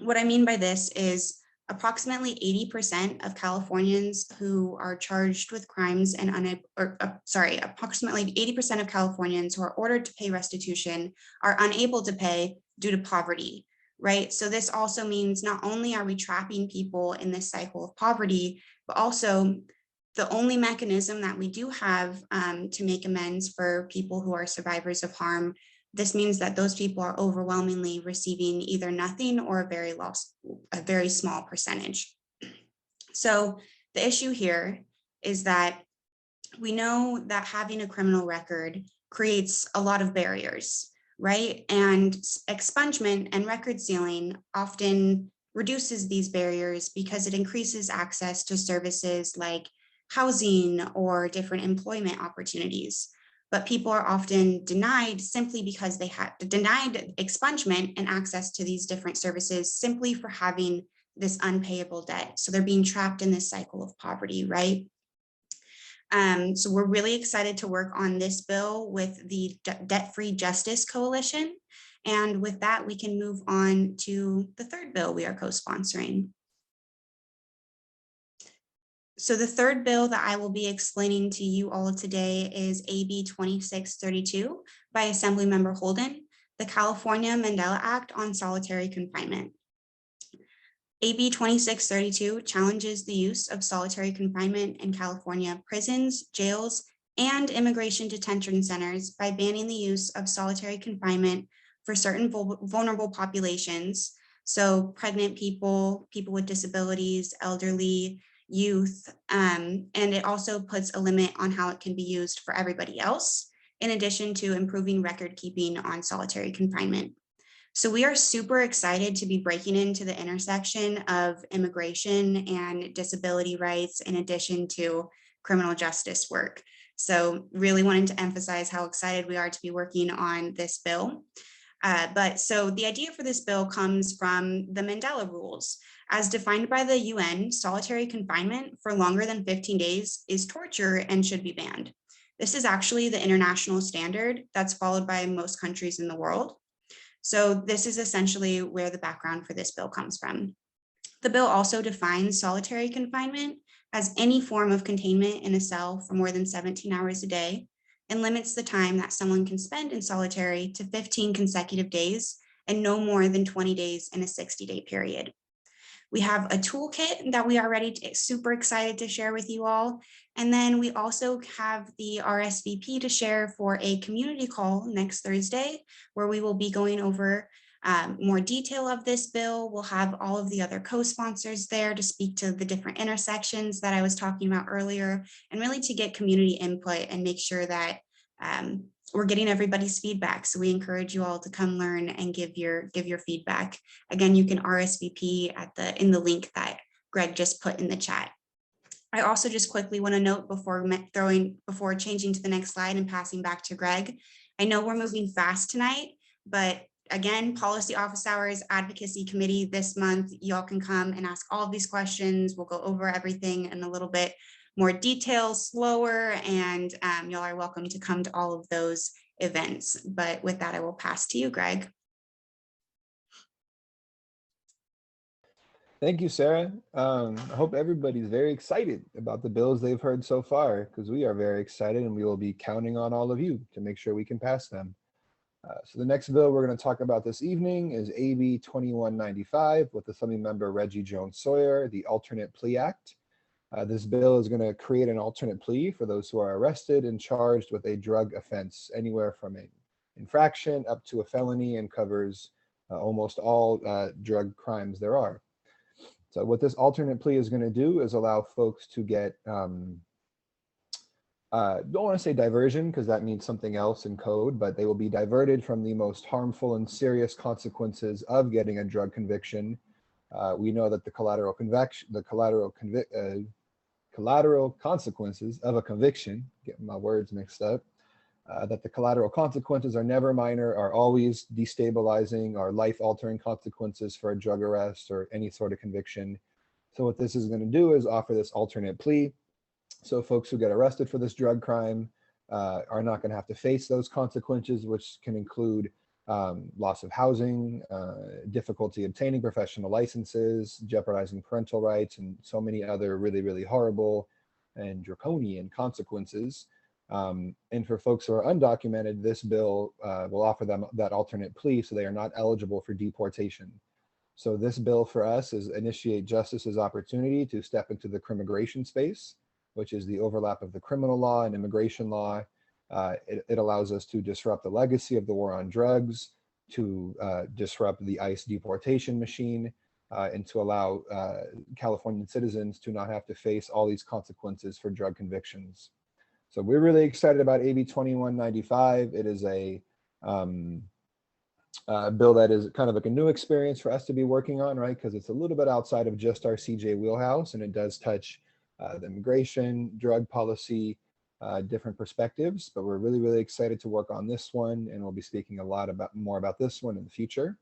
what I mean by this is approximately 80% of Californians who are charged with crimes and approximately 80% of Californians who are ordered to pay restitution are unable to pay due to poverty, right? So this also means not only are we trapping people in this cycle of poverty, but also the only mechanism that we do have to make amends for people who are survivors of harm. This means that those people are overwhelmingly receiving either nothing or a very small percentage. So the issue here is that we know that having a criminal record creates a lot of barriers, right? And expungement and record sealing often reduces these barriers because it increases access to services like housing or different employment opportunities. But people are often denied simply because they have denied expungement and access to these different services simply for having this unpayable debt. So they're being trapped in this cycle of poverty, right? So we're really excited to work on this bill with the Debt-Free Justice Coalition. And with that, we can move on to the third bill we are co-sponsoring. So the third bill that I will be explaining to you all today is AB 2632 by Assemblymember Holden, the California Mandela Act on Solitary Confinement. AB 2632 challenges the use of solitary confinement in California prisons, jails, and immigration detention centers by banning the use of solitary confinement for certain vulnerable populations. So pregnant people, people with disabilities, elderly, youth, and it also puts a limit on how it can be used for everybody else, in addition to improving record keeping on solitary confinement. So we are super excited to be breaking into the intersection of immigration and disability rights, in addition to criminal justice work. So really wanted to emphasize how excited we are to be working on this bill. So the idea for this bill comes from the Mandela rules. As defined by the UN, solitary confinement for longer than 15 days is torture and should be banned. This is actually the international standard that's followed by most countries in the world. So this is essentially where the background for this bill comes from. The bill also defines solitary confinement as any form of containment in a cell for more than 17 hours a day, and limits the time that someone can spend in solitary to 15 consecutive days and no more than 20 days in a 60-day period. We have a toolkit that we are super excited to share with you all. And then we also have the RSVP to share for a community call next Thursday, where we will be going over more detail of this bill. We'll have all of the other co-sponsors there to speak to the different intersections that I was talking about earlier, and really to get community input and make sure that we're getting everybody's feedback. So we encourage you all to come learn and give your feedback. Again, you can RSVP in the link that Greg just put in the chat. I also just quickly want to note before changing to the next slide and passing back to Greg. I know we're moving fast tonight, but again, policy office hours, advocacy committee this month, y'all can come and ask all of these questions. We'll go over everything in a little bit more detail, slower, and y'all are welcome to come to all of those events. But with that, I will pass to you, Greg. Thank you, Sarah. I hope everybody's very excited about the bills they've heard so far, because we are very excited and we will be counting on all of you to make sure we can pass them. So the next bill we're going to talk about this evening is AB 2195 with Assembly Member Reggie Jones-Sawyer, the Alternate Plea Act. This bill is going to create an alternate plea for those who are arrested and charged with a drug offense, anywhere from an infraction up to a felony, and covers almost all drug crimes there are. So what this alternate plea is going to do is allow folks to get, don't want to say diversion because that means something else in code, but they will be diverted from the most harmful and serious consequences of getting a drug conviction. We know that the collateral consequences of a conviction, getting my words mixed up, that the collateral consequences are never minor, are always destabilizing, or life-altering consequences for a drug arrest or any sort of conviction. So what this is going to do is offer this alternate plea. So folks who get arrested for this drug crime are not going to have to face those consequences, which can include loss of housing, difficulty obtaining professional licenses, jeopardizing parental rights, and so many other really, really horrible and draconian consequences. And for folks who are undocumented, this bill will offer them that alternate plea so they are not eligible for deportation. So this bill for us is initiate justice's opportunity to step into the crimmigration space, which is the overlap of the criminal law and immigration law. It allows us to disrupt the legacy of the war on drugs, to disrupt the ICE deportation machine, and to allow Californian citizens to not have to face all these consequences for drug convictions. So we're really excited about AB 2195. It is a bill that is kind of like a new experience for us to be working on, right? Because it's a little bit outside of just our CJ wheelhouse, and it does touch the immigration, drug policy, different perspectives, but we're really, really excited to work on this one, and we'll be speaking a lot more about this one in the future.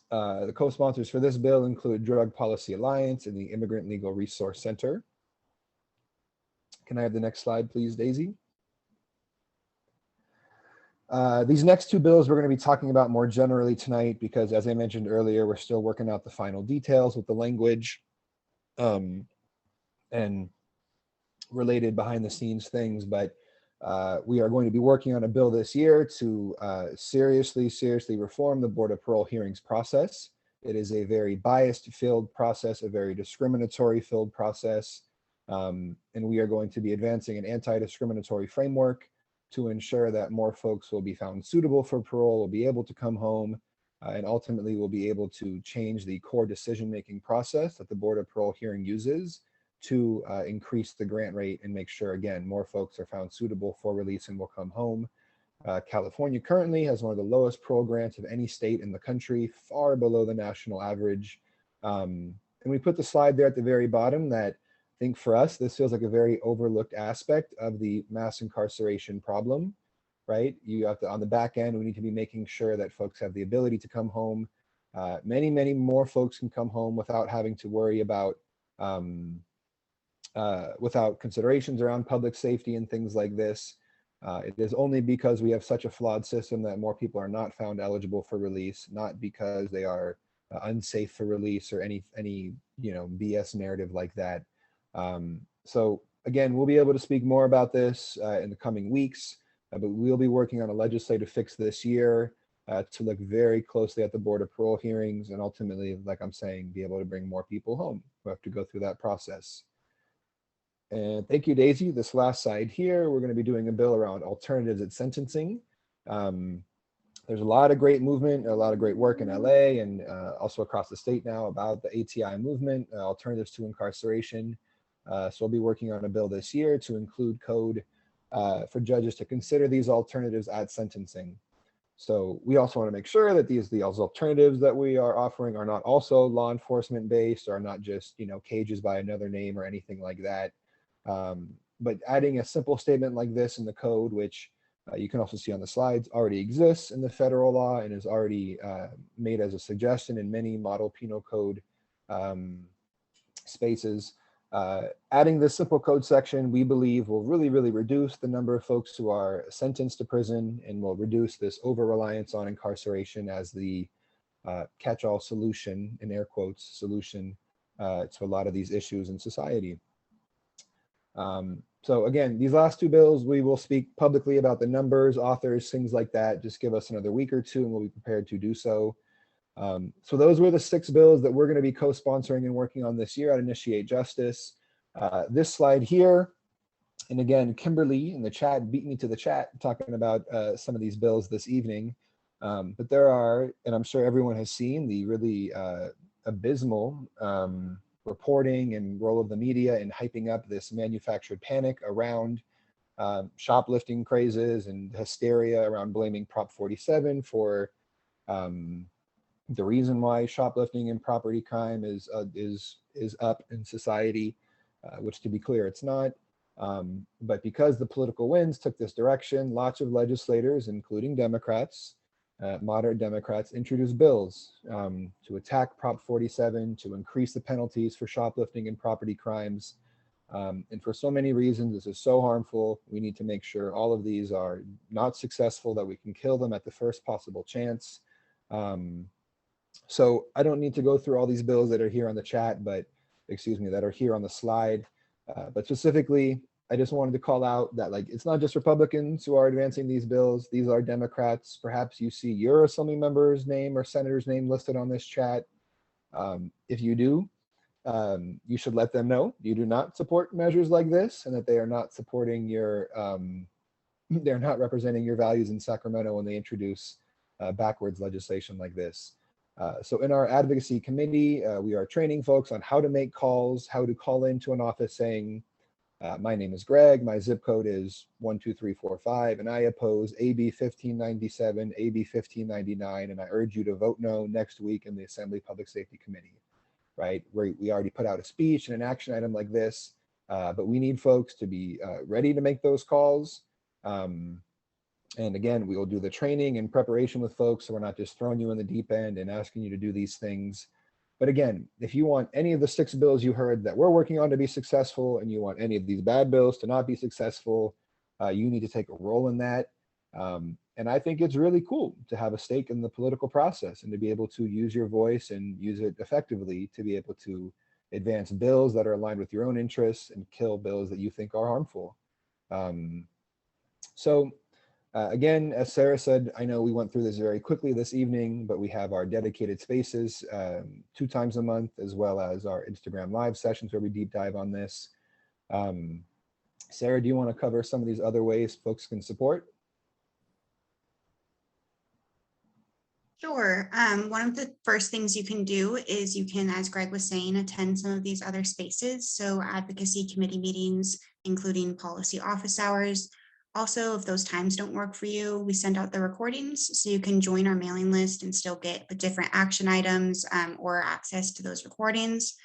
The co-sponsors for this bill include Drug Policy Alliance and the Immigrant Legal Resource Center. Can I have the next slide, please, Daisy? These next two bills we're going to be talking about more generally tonight because, as I mentioned earlier, we're still working out the final details with the language and related behind the scenes things, but we are going to be working on a bill this year to seriously reform the Board of Parole hearings process. It is a very biased filled process, a very discriminatory filled process, and we are going to be advancing an anti-discriminatory framework to ensure that more folks will be found suitable for parole, will be able to come home, and ultimately will be able to change the core decision-making process that the Board of Parole hearing uses to increase the grant rate and make sure, again, more folks are found suitable for release and will come home. California currently has one of the lowest parole grants of any state in the country, far below the national average. And we put the slide there at the very bottom that think for us, this feels like a very overlooked aspect of the mass incarceration problem, right? You have to, on the back end, we need to be making sure that folks have the ability to come home. Many more folks can come home without having to worry about, without considerations around public safety and things like this. It is only because we have such a flawed system that more people are not found eligible for release, not because they are unsafe for release or any BS narrative like that. So again, we'll be able to speak more about this in the coming weeks, but we'll be working on a legislative fix this year to look very closely at the Board of Parole hearings and ultimately, like I'm saying, be able to bring more people home who have to go through that process. And thank you, Daisy. This last slide here, we're going to be doing a bill around alternatives at sentencing. There's a lot of great movement, a lot of great work in LA and also across the state now about the ATI movement, alternatives to incarceration. So we'll be working on a bill this year to include code for judges to consider these alternatives at sentencing. So we also want to make sure that these alternatives that we are offering are not also law enforcement based or not just, cages by another name or anything like that. But adding a simple statement like this in the code, which you can also see on the slides, already exists in the federal law and is already made as a suggestion in many model penal code spaces. Adding this simple code section, we believe, will really reduce the number of folks who are sentenced to prison and will reduce this over-reliance on incarceration as the catch-all solution, in air quotes, solution to a lot of these issues in society. So again, these last two bills, we will speak publicly about the numbers, authors, things like that. Just give us another week or two and we'll be prepared to do so. So those were the 6 bills that we're going to be co-sponsoring and working on this year at Initiate Justice. This slide here, and again, Kimberly in the chat beat me to the chat talking about some of these bills this evening. But there are, and I'm sure everyone has seen the really abysmal reporting and role of the media in hyping up this manufactured panic around shoplifting crazes and hysteria around blaming Prop 47 for the reason why shoplifting and property crime is up in society, which to be clear, it's not. But because the political winds took this direction, lots of legislators, including Democrats, moderate Democrats, introduced bills to attack Prop 47, to increase the penalties for shoplifting and property crimes. And for so many reasons, this is so harmful. We need to make sure all of these are not successful, that we can kill them at the first possible chance. So I don't need to go through all these bills that are here on the chat, but that are here on the slide. But specifically, I just wanted to call out that it's not just Republicans who are advancing these bills. These are Democrats. Perhaps you see your assembly member's name or senator's name listed on this chat. If you do, you should let them know you do not support measures like this and that they are not supporting your, they're not representing your values in Sacramento when they introduce backwards legislation like this. So in our advocacy committee, we are training folks on how to make calls, how to call into an office saying, my name is Greg, my zip code is 12345, and I oppose AB 1597, AB 1599, and I urge you to vote no next week in the Assembly Public Safety Committee, right? We already put out a speech and an action item like this, but we need folks to be ready to make those calls. And again, we will do the training and preparation with folks, so we're not just throwing you in the deep end and asking you to do these things. But again, if you want any of the 6 bills you heard that we're working on to be successful, and you want any of these bad bills to not be successful, you need to take a role in that. And I think it's really cool to have a stake in the political process and to be able to use your voice and use it effectively to be able to advance bills that are aligned with your own interests and kill bills that you think are harmful. Again, as Sarah said, I know we went through this very quickly this evening, but we have our dedicated spaces 2 times a month, as well as our Instagram live sessions where we deep dive on this. Sarah, do you want to cover some of these other ways folks can support? Sure. One of the first things you can do is you can, as Greg was saying, attend some of these other spaces. So advocacy committee meetings, including policy office hours. Also, if those times don't work for you, we send out the recordings so you can join our mailing list and still get the different action items or access to those recordings.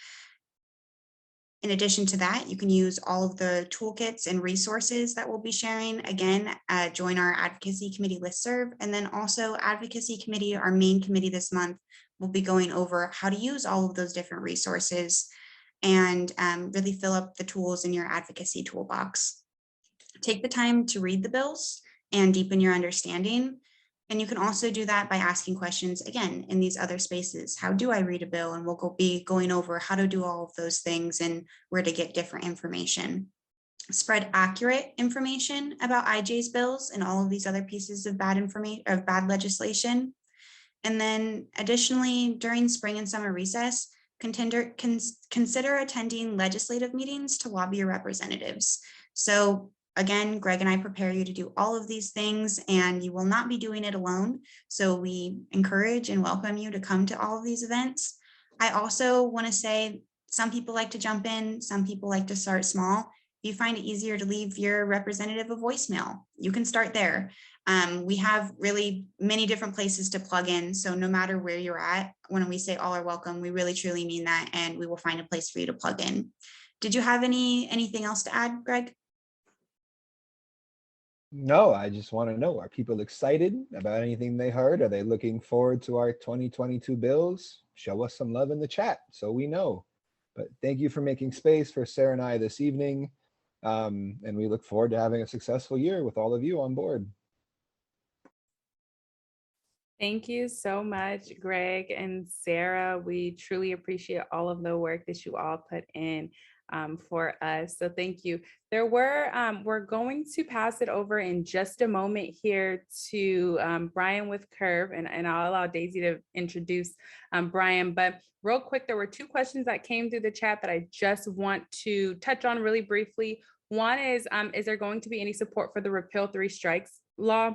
In addition to that, you can use all of the toolkits and resources that we'll be sharing. Again, join our advocacy committee listserv, and then also advocacy committee, our main committee this month, will be going over how to use all of those different resources and really fill up the tools in your advocacy toolbox. Take the time to read the bills and deepen your understanding. And you can also do that by asking questions, again, in these other spaces. How do I read a bill? And we'll be going over how to do all of those things and where to get different information. Spread accurate information about IJ's bills and all of these other pieces of bad information, of bad legislation. And then additionally, during spring and summer recess, consider attending legislative meetings to lobby your representatives. So again, Greg and I prepare you to do all of these things, and you will not be doing it alone. So we encourage and welcome you to come to all of these events. I also want to say, some people like to jump in, some people like to start small. If you find it easier to leave your representative a voicemail, you can start there. We have really many different places to plug in. So no matter where you're at, when we say all are welcome, we really truly mean that, and we will find a place for you to plug in. Did you have anything else to add, Greg? No, I just want to know, are people excited about anything they heard? Are they looking forward to our 2022 bills? Show us some love in the chat so we know. But thank you for making space for Sarah and I this evening. And we look forward to having a successful year with all of you on board. Thank you so much, Greg and Sarah. We truly appreciate all of the work that you all put in for us. So thank you. We're going to pass it over in just a moment here to Brian with Curve, and I'll allow Daisy to introduce Brian. But real quick, there were two questions that came through the chat that I just want to touch on really briefly. One is there going to be any support for the Repeal 3 Strikes law?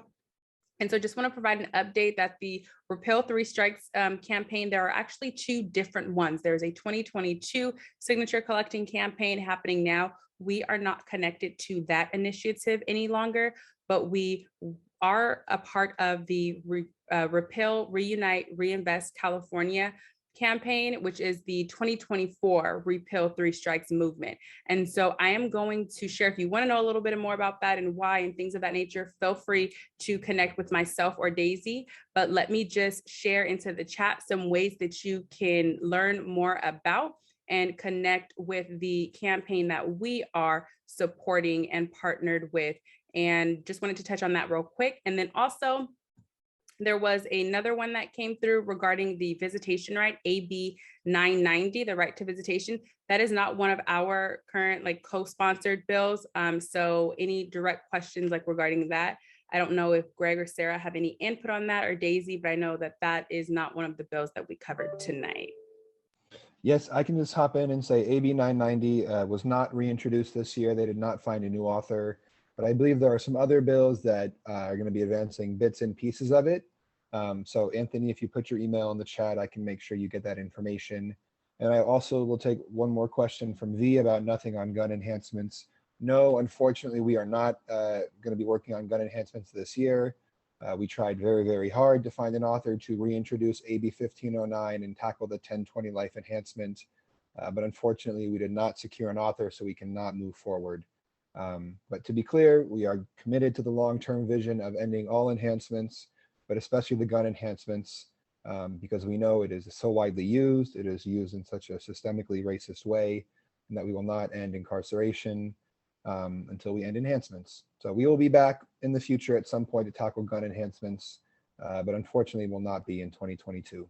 And so just want to provide an update that the Repeal 3 Strikes campaign, there are actually two different ones. There's a 2022 signature collecting campaign happening now. We are not connected to that initiative any longer, but we are a part of the Repeal, Reunite, Reinvest California campaign, which is the 2024 Repeal 3 Strikes movement. And so I am going to share, if you want to know a little bit more about that and why and things of that nature, feel free to connect with myself or Daisy. But let me just share into the chat some ways that you can learn more about and connect with the campaign that we are supporting and partnered with. And just wanted to touch on that real quick. And then also, there was another one that came through regarding the visitation right, AB 990, the right to visitation. That is not one of our current co-sponsored bills. So any direct questions regarding that, I don't know if Greg or Sarah have any input on that, or Daisy, but I know that that is not one of the bills that we covered tonight. Yes, I can just hop in and say AB 990 was not reintroduced this year. They did not find a new author. But I believe there are some other bills that are going to be advancing bits and pieces of it. So Anthony, if you put your email in the chat, I can make sure you get that information. And I also will take one more question from V about nothing on gun enhancements. No, unfortunately, we are not going to be working on gun enhancements this year. We tried very, very hard to find an author to reintroduce AB 1509 and tackle the 1020 life enhancement. But unfortunately, we did not secure an author, so we cannot move forward. But to be clear, we are committed to the long-term vision of ending all enhancements, but especially the gun enhancements, because we know it is so widely used. It is used in such a systemically racist way, and that we will not end incarceration until we end enhancements. So we will be back in the future at some point to tackle gun enhancements, but unfortunately will not be in 2022.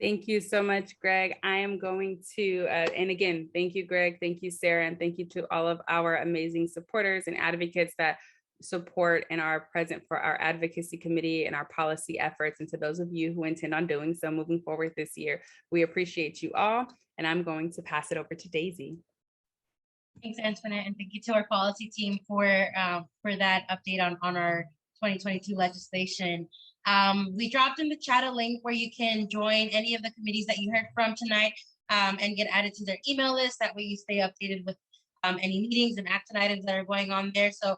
Thank you so much, Greg. I am going to, and again, thank you, Greg, thank you, Sarah, and thank you to all of our amazing supporters and advocates that support and are present for our advocacy committee and our policy efforts. And to those of you who intend on doing so moving forward this year, we appreciate you all. And I'm going to pass it over to Daisy. Thanks, Antoinette, and thank you to our policy team for that update on our 2022 legislation. We dropped in the chat a link where you can join any of the committees that you heard from tonight and get added to their email list. That way you stay updated with any meetings and action items that are going on there. So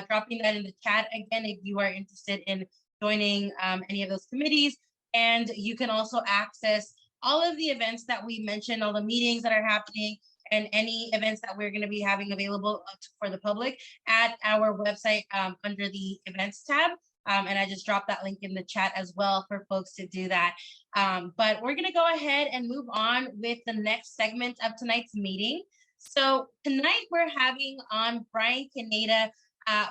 dropping that in the chat again if you are interested in joining any of those committees. And you can also access all of the events that we mentioned, all the meetings that are happening, and any events that we're going to be having available for the public at our website under the events tab. And I just dropped that link in the chat as well for folks to do that. But we're going to go ahead and move on with the next segment of tonight's meeting. So tonight we're having on Brian Kaneda,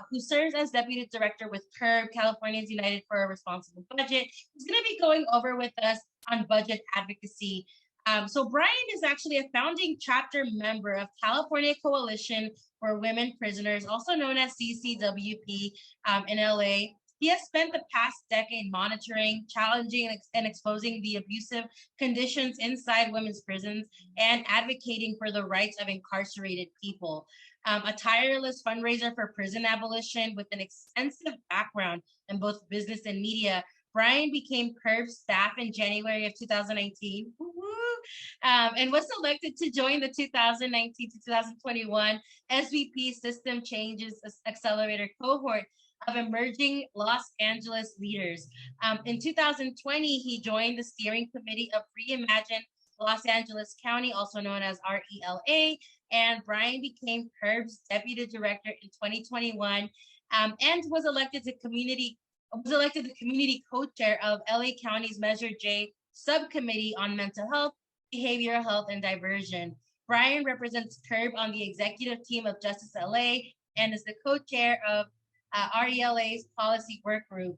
who serves as Deputy Director with CURB, Californians United for a Responsible Budget. He's going to be going over with us on budget advocacy. So Brian is actually a founding chapter member of California Coalition for Women Prisoners, also known as CCWP in LA. He has spent the past decade monitoring, challenging, and exposing the abusive conditions inside women's prisons and advocating for the rights of incarcerated people. A tireless fundraiser for prison abolition with an extensive background in both business and media, Brian became CURB staff in January of 2019 and was selected to join the 2019 to 2021 SVP System Changes Accelerator cohort of emerging Los Angeles leaders. In 2020, he joined the steering committee of Reimagine Los Angeles County, also known as RELA, and Brian became CURB's deputy director in 2021 and was elected the community co-chair of LA County's Measure J subcommittee on mental health, behavioral health, and diversion. Brian represents CURB on the executive team of Justice LA and is the co-chair of RELA's policy work group.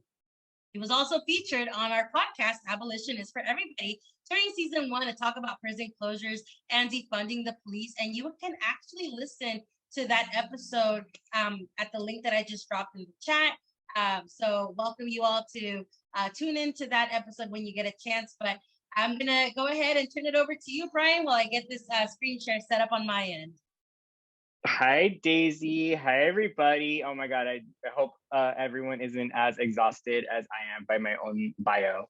He was also featured on our podcast, Abolition is for Everybody, during season 1 to talk about prison closures and defunding the police. And you can actually listen to that episode at the link that I just dropped in the chat. So welcome you all to tune into that episode when you get a chance. But I'm going to go ahead and turn it over to you, Brian, while I get this screen share set up on my end. Hi, Daisy. Hi, everybody. Oh my God, I hope everyone isn't as exhausted as I am by my own bio.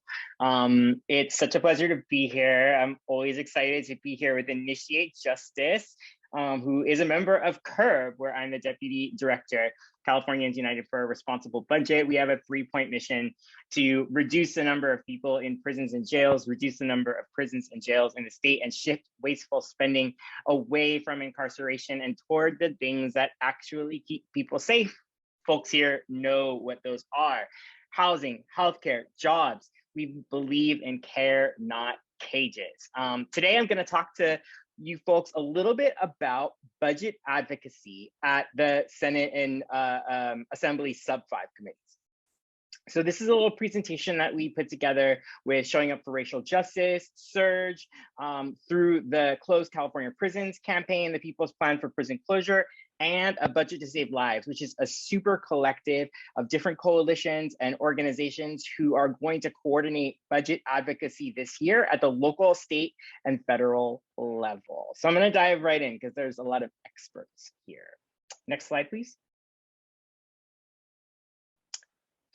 It's such a pleasure to be here. I'm always excited to be here with Initiate Justice, who is a member of CURB, where I'm the Deputy Director, Californians United for a Responsible Budget. We have a 3-point mission to reduce the number of people in prisons and jails, reduce the number of prisons and jails in the state, and shift wasteful spending away from incarceration and toward the things that actually keep people safe. Folks here know what those are: housing, healthcare, jobs. We believe in care, not cages. Today, I'm going to talk to you folks a little bit about budget advocacy at the Senate and Assembly sub-5 committees. So this is a little presentation that we put together with Showing Up for Racial Justice, SURGE, through the Closed California Prisons campaign, the People's Plan for Prison Closure, and A Budget to Save Lives, which is a super collective of different coalitions and organizations who are going to coordinate budget advocacy this year at the local, state, and federal level. So I'm going to dive right in because there's a lot of experts here. Next slide, please.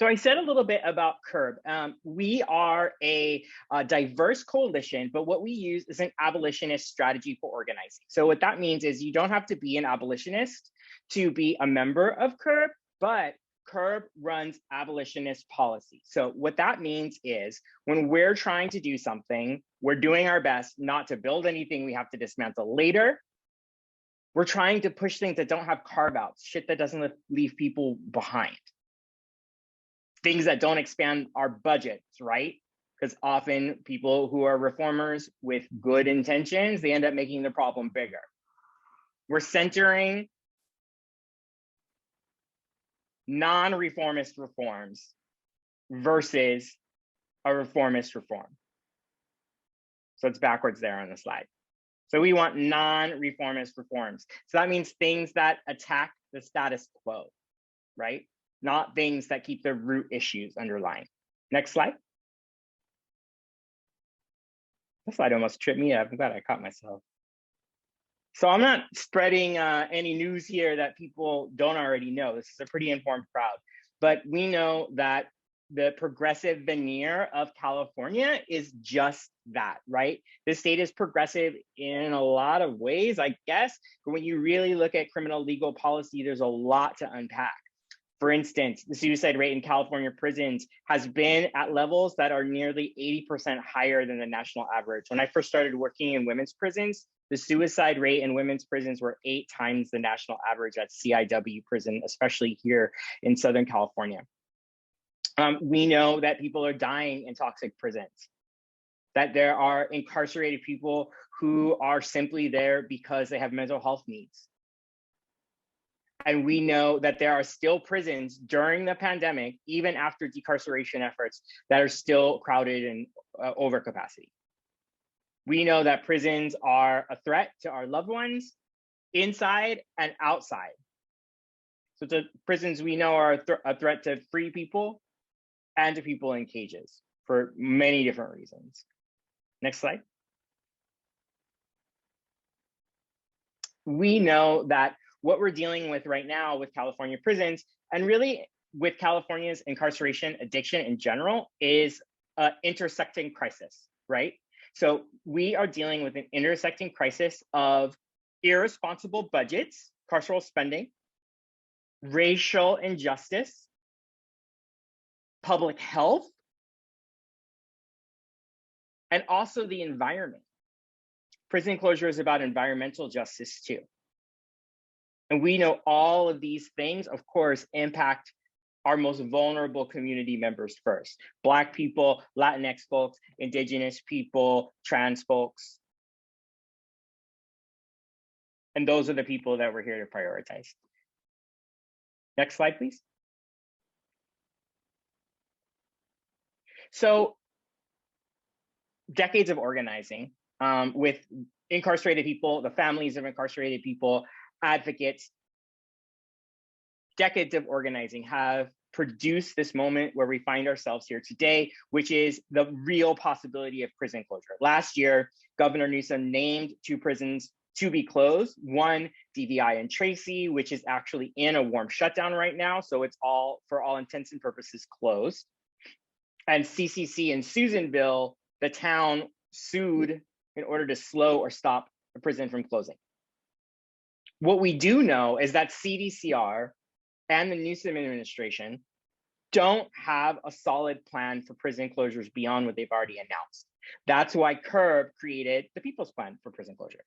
So I said a little bit about CURB. We are a diverse coalition, but what we use is an abolitionist strategy for organizing. So what that means is you don't have to be an abolitionist to be a member of CURB, but CURB runs abolitionist policy. So what that means is when we're trying to do something, we're doing our best not to build anything we have to dismantle later. We're trying to push things that don't have carve-outs, shit that doesn't leave people behind. Things that don't expand our budgets, right? Because often people who are reformers with good intentions, they end up making the problem bigger. We're centering non-reformist reforms versus a reformist reform. So it's backwards there on the slide. So we want non-reformist reforms. So that means things that attack the status quo, right? Not things that keep the root issues underlying. Next slide. This slide almost tripped me up. I'm glad I caught myself. So I'm not spreading any news here that people don't already know. This is a pretty informed crowd. But we know that the progressive veneer of California is just that, right? The state is progressive in a lot of ways, I guess. But when you really look at criminal legal policy, there's a lot to unpack. For instance, the suicide rate in California prisons has been at levels that are nearly 80% higher than the national average. When I first started working in women's prisons, the suicide rate in women's prisons were 8 times the national average at CIW prison, especially here in Southern California. We know that people are dying in toxic prisons, that there are incarcerated people who are simply there because they have mental health needs. And we know that there are still prisons during the pandemic, even after decarceration efforts, that are still crowded and over capacity. We know that prisons are a threat to our loved ones inside and outside. So the prisons we know are a threat to free people and to people in cages for many different reasons. Next slide. We know that what we're dealing with right now with California prisons, and really with California's incarceration addiction in general, is an intersecting crisis, right? So we are dealing with an intersecting crisis of irresponsible budgets, carceral spending, racial injustice, public health, and also the environment. Prison closure is about environmental justice too. And we know all of these things, of course, impact our most vulnerable community members first. Black people, Latinx folks, Indigenous people, trans folks. And those are the people that we're here to prioritize. Next slide, please. So, decades of organizing with incarcerated people, the families of incarcerated people, advocates, decades of organizing have produced this moment where we find ourselves here today, which is the real possibility of prison closure. Last year, Governor Newsom named 2 prisons to be closed, one DVI and Tracy, which is actually in a warm shutdown right now. So it's all, for all intents and purposes, closed. And CCC in Susanville, the town sued in order to slow or stop the prison from closing. What we do know is that CDCR and the Newsom administration don't have a solid plan for prison closures beyond what they've already announced. That's why CURB created the People's Plan for prison closure.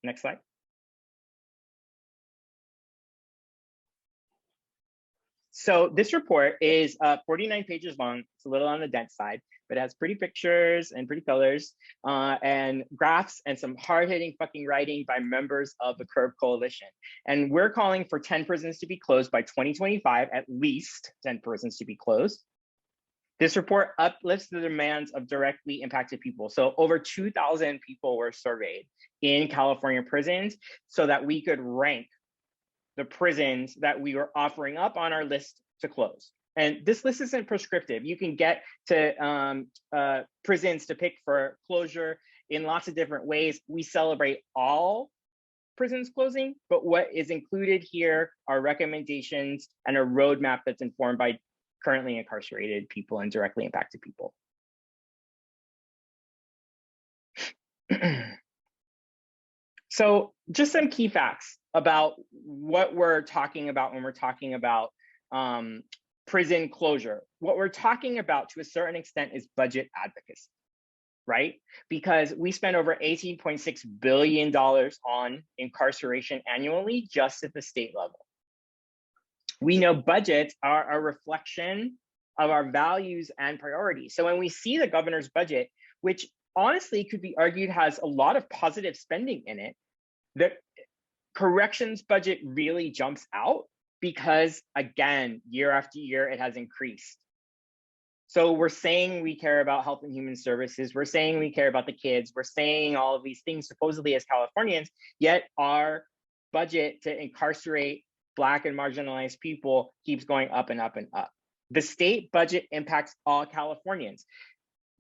Next slide. So this report is 49 pages long. It's a little on the dense side, but it has pretty pictures and pretty colors and graphs and some hard-hitting fucking writing by members of the CURB Coalition. And we're calling for 10 prisons to be closed by 2025, at least 10 prisons to be closed. This report uplifts the demands of directly impacted people. So over 2,000 people were surveyed in California prisons so that we could rank the prisons that we were offering up on our list to close. And this list isn't prescriptive. You can get to prisons to pick for closure in lots of different ways. We celebrate all prisons closing, but what is included here are recommendations and a roadmap that's informed by currently incarcerated people and directly impacted people. So just some key facts about what we're talking about when we're talking about prison closure. What we're talking about to a certain extent is budget advocacy, right? Because we spend over $18.6 billion on incarceration annually just at the state level. We know budgets are a reflection of our values and priorities. So when we see the governor's budget, which honestly could be argued has a lot of positive spending in it, the corrections budget really jumps out because, again, year after year, it has increased. So we're saying we care about health and human services. We're saying we care about the kids. We're saying all of these things supposedly as Californians, yet our budget to incarcerate Black and marginalized people keeps going up and up and up. The state budget impacts all Californians.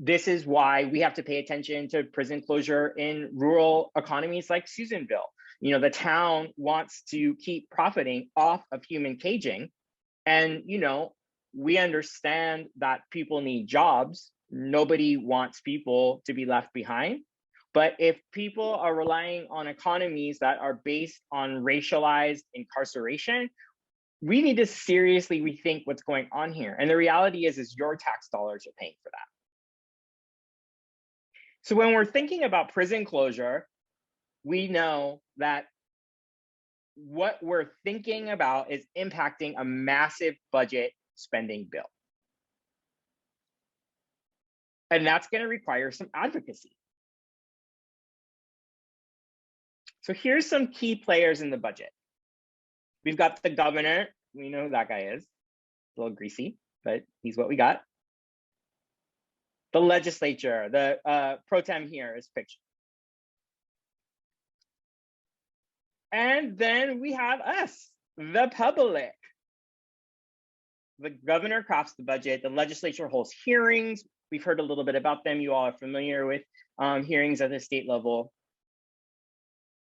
This is why we have to pay attention to prison closure in rural economies like Susanville. You know, the town wants to keep profiting off of human caging. And, you know, we understand that people need jobs. Nobody wants people to be left behind. But if people are relying on economies that are based on racialized incarceration, we need to seriously rethink what's going on here. And the reality is your tax dollars are paying for that. So when we're thinking about prison closure, we know that what we're thinking about is impacting a massive budget spending bill. And that's going to require some advocacy. So here's some key players in the budget. We've got the governor. We know who that guy is. A little greasy, but he's what we got. The legislature, the pro tem here is pictured. And then we have us, the public. The governor crafts the budget. The legislature holds hearings. We've heard a little bit about them. You all are familiar with hearings at the state level.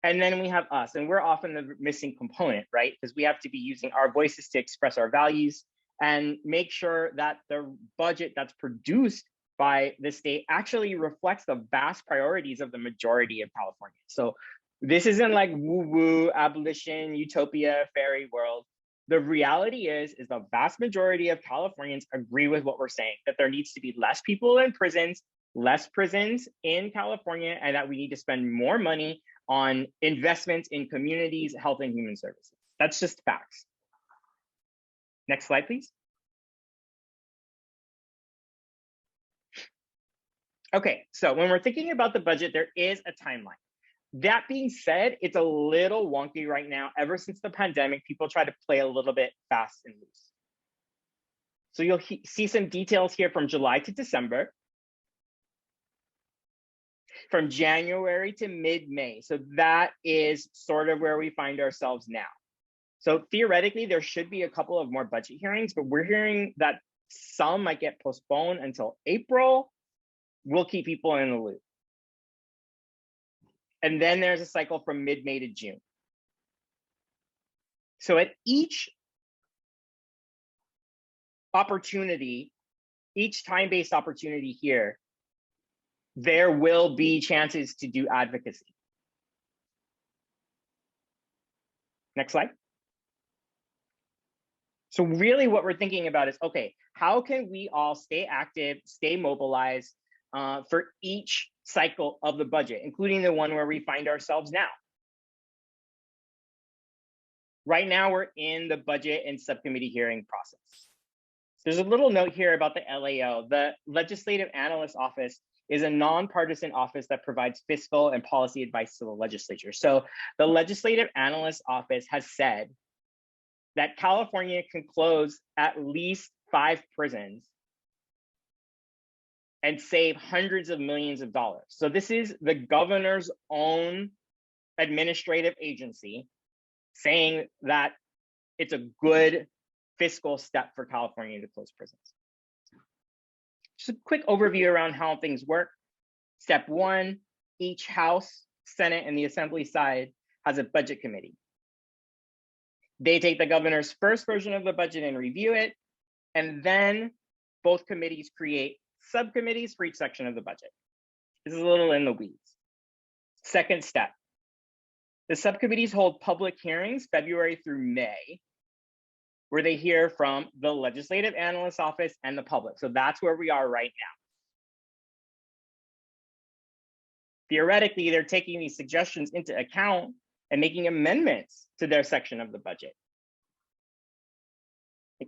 And then we have us, and we're often the missing component, right? Because we have to be using our voices to express our values and make sure that the budget that's produced by the state actually reflects the vast priorities of the majority of California. So this isn't like woo-woo, abolition, utopia, fairy world. The reality is the vast majority of Californians agree with what we're saying, that there needs to be less people in prisons, less prisons in California, and that we need to spend more money on investments in communities, health, and human services. That's just facts. Next slide, please. Okay, so when we're thinking about the budget, there is a timeline. That being said, it's a little wonky right now. Ever since the pandemic, people try to play a little bit fast and loose. So you'll see some details here from July to December, from January to mid-May. So that is sort of where we find ourselves now. So theoretically, there should be a couple of more budget hearings, but we're hearing that some might get postponed until April. We'll keep people in the loop. And then there's a cycle from mid-May to June. So at each opportunity, each time-based opportunity here, there will be chances to do advocacy. Next slide. So really what we're thinking about is, okay, how can we all stay active, stay mobilized for each cycle of the budget, including the one where we find ourselves now? Right now, we're in the budget and subcommittee hearing process. There's a little note here about the LAO. The Legislative Analyst Office is a nonpartisan office that provides fiscal and policy advice to the legislature. So the Legislative Analyst Office has said that California can close at least 5 prisons and save hundreds of millions of dollars. So this is the governor's own administrative agency saying that it's a good fiscal step for California to close prisons. Just a quick overview around how things work. Step 1, each House, Senate, and the Assembly side has a budget committee. They take the governor's first version of the budget and review it, and then both committees create subcommittees for each section of the budget. This is a little in the weeds. Second step, the subcommittees hold public hearings February through May, where they hear from the Legislative Analyst Office and the public. So that's where we are right now. Theoretically, they're taking these suggestions into account and making amendments to their section of the budget.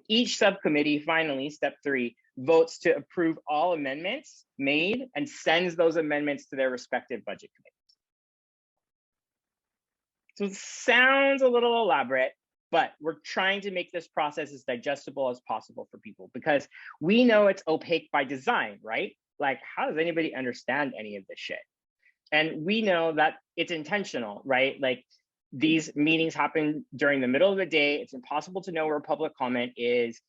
Each subcommittee, finally, step 3, votes to approve all amendments made and sends those amendments to their respective budget committees. So it sounds a little elaborate, but we're trying to make this process as digestible as possible for people because we know it's opaque by design, right? Like, how does anybody understand any of this shit? And we know that it's intentional, right? Like, these meetings happen during the middle of the day. It's impossible to know where public comment is.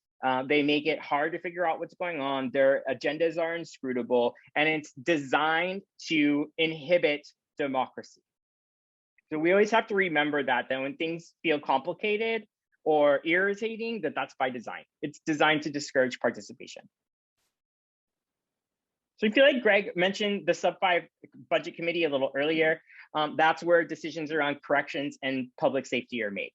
They make it hard to figure out what's going on. Their agendas are inscrutable, and it's designed to inhibit democracy. So we always have to remember that when things feel complicated or irritating, that's by design. It's designed to discourage participation. So I feel like Greg mentioned the Sub-5 Budget Committee a little earlier. That's where decisions around corrections and public safety are made.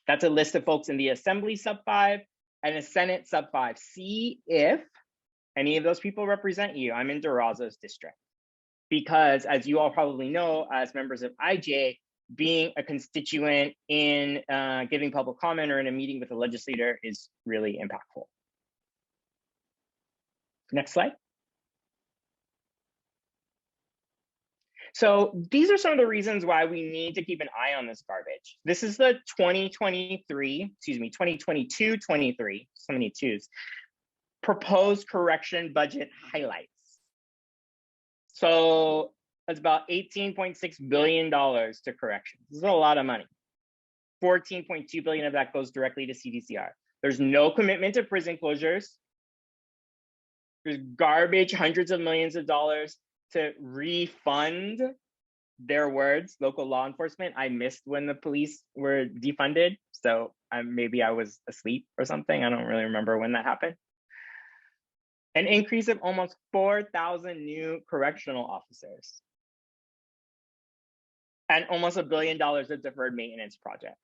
That's a list of folks in the Assembly sub-5 and a Senate sub-5. See if any of those people represent you. I'm in Durazo's district. Because as you all probably know, as members of IJ, being a constituent in giving public comment or in a meeting with a legislator is really impactful. Next slide. So these are some of the reasons why we need to keep an eye on this garbage. This is the 2022-23, so many twos, proposed correction budget highlights. So it's about $18.6 billion to corrections. This is a lot of money. 14.2 billion of that goes directly to CDCR. There's no commitment to prison closures. There's garbage, hundreds of millions of dollars to refund, their words, local law enforcement. I missed when the police were defunded. So maybe I was asleep or something. I don't really remember when that happened. An increase of almost 4,000 new correctional officers. And almost $1 billion of deferred maintenance projects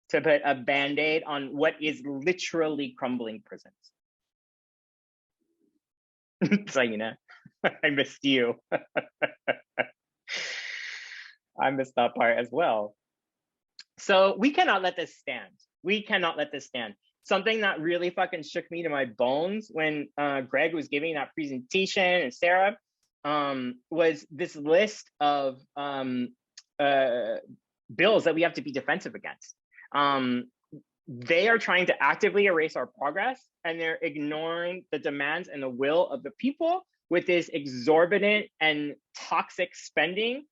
to put a Band-Aid on what is literally crumbling prisons. So, you know, I missed you. I missed that part as well. So we cannot let this stand. We cannot let this stand. Something that really fucking shook me to my bones when Greg was giving that presentation and Sarah was this list of bills that we have to be defensive against. They are trying to actively erase our progress, and they're ignoring the demands and the will of the people with this exorbitant and toxic spending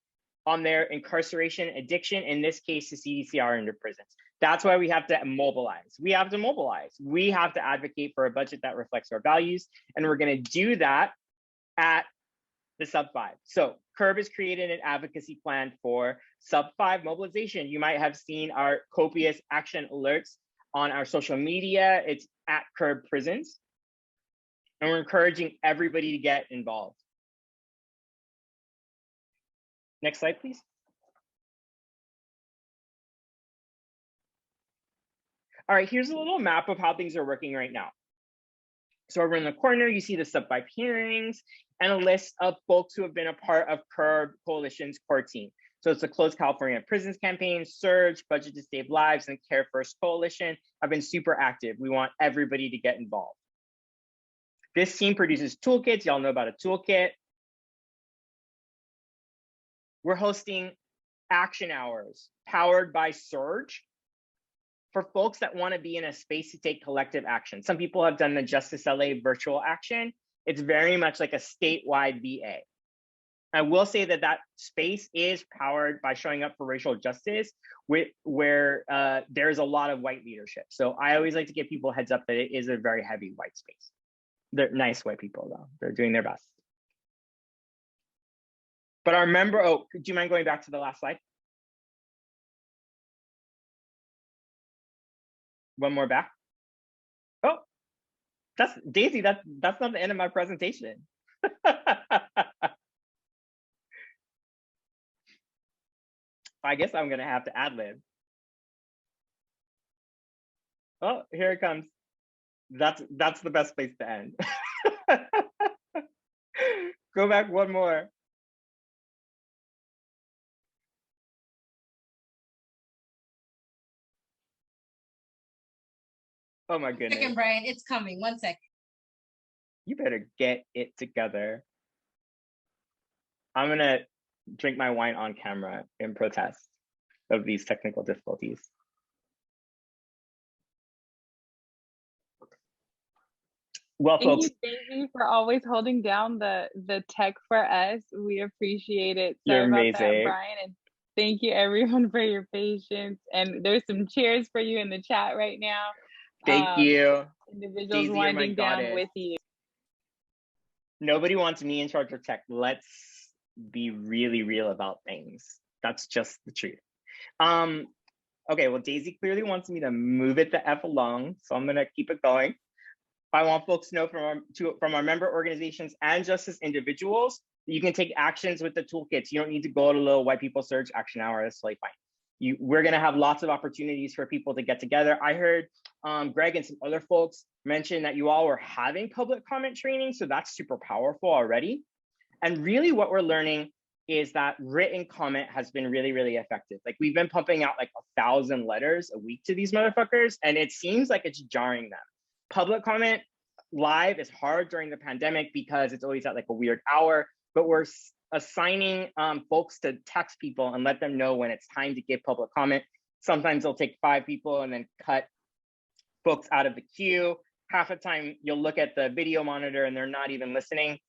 on their incarceration addiction, in this case, to CDCR into prisons. That's why we have to mobilize. We have to mobilize. We have to advocate for a budget that reflects our values, and we're going to do that at the sub-5. So CURB has created an advocacy plan for sub-5 mobilization. You might have seen our copious action alerts on our social media. It's at CURB Prisons. And we're encouraging everybody to get involved. Next slide, please. All right, here's a little map of how things are working right now. So over in the corner, you see the sub-5 hearings and a list of folks who have been a part of CURB Coalition's core team. So it's the Close California Prisons Campaign, Surge, Budget to Save Lives, and Care First Coalition have been super active. We want everybody to get involved. This team produces toolkits. Y'all know about a toolkit. We're hosting action hours powered by Surge for folks that want to be in a space to take collective action. Some people have done the Justice LA virtual action. It's very much like a statewide VA. I will say that that space is powered by showing up for racial justice, where there's a lot of white leadership. So I always like to give people a heads up that it is a very heavy white space. They're nice white people though. They're doing their best. But our member, oh, do you mind going back to the last slide? One more back. Oh, that's Daisy, that's not the end of my presentation. I guess I'm gonna have to ad-lib. Oh, here it comes. That's the best place to end. Go back one more. Oh my goodness. Second, Brian, it's coming. 1 second. You better get it together. I'm gonna drink my wine on camera in protest of these technical difficulties. Well, Thank folks, you, Daisy, for always holding down the tech for us. We appreciate it. You're Sorry about that, amazing. Brian. And thank you, everyone, for your patience. And there's some cheers for you in the chat right now. Thank you. Individuals Daisy, you're my winding down goddess. with you. Nobody wants me in charge of tech. Let's be really real about things. That's just the truth. Okay, well, Daisy clearly wants me to move it the F along, so I'm gonna keep it going. I want folks to know from our member organizations and just as individuals, you can take actions with the toolkits. You don't need to go to little white people search action hour, that's totally fine. we're going to have lots of opportunities for people to get together. I heard Greg and some other folks mention that you all were having public comment training. So that's super powerful already. And really what we're learning is that written comment has been really, really effective. Like we've been pumping out like 1,000 letters a week to these motherfuckers, and it seems like it's jarring them. Public comment live is hard during the pandemic because it's always at like a weird hour, but we're assigning folks to text people and let them know when it's time to give public comment. Sometimes they'll take 5 people and then cut folks out of the queue. Half the time you'll look at the video monitor and they're not even listening.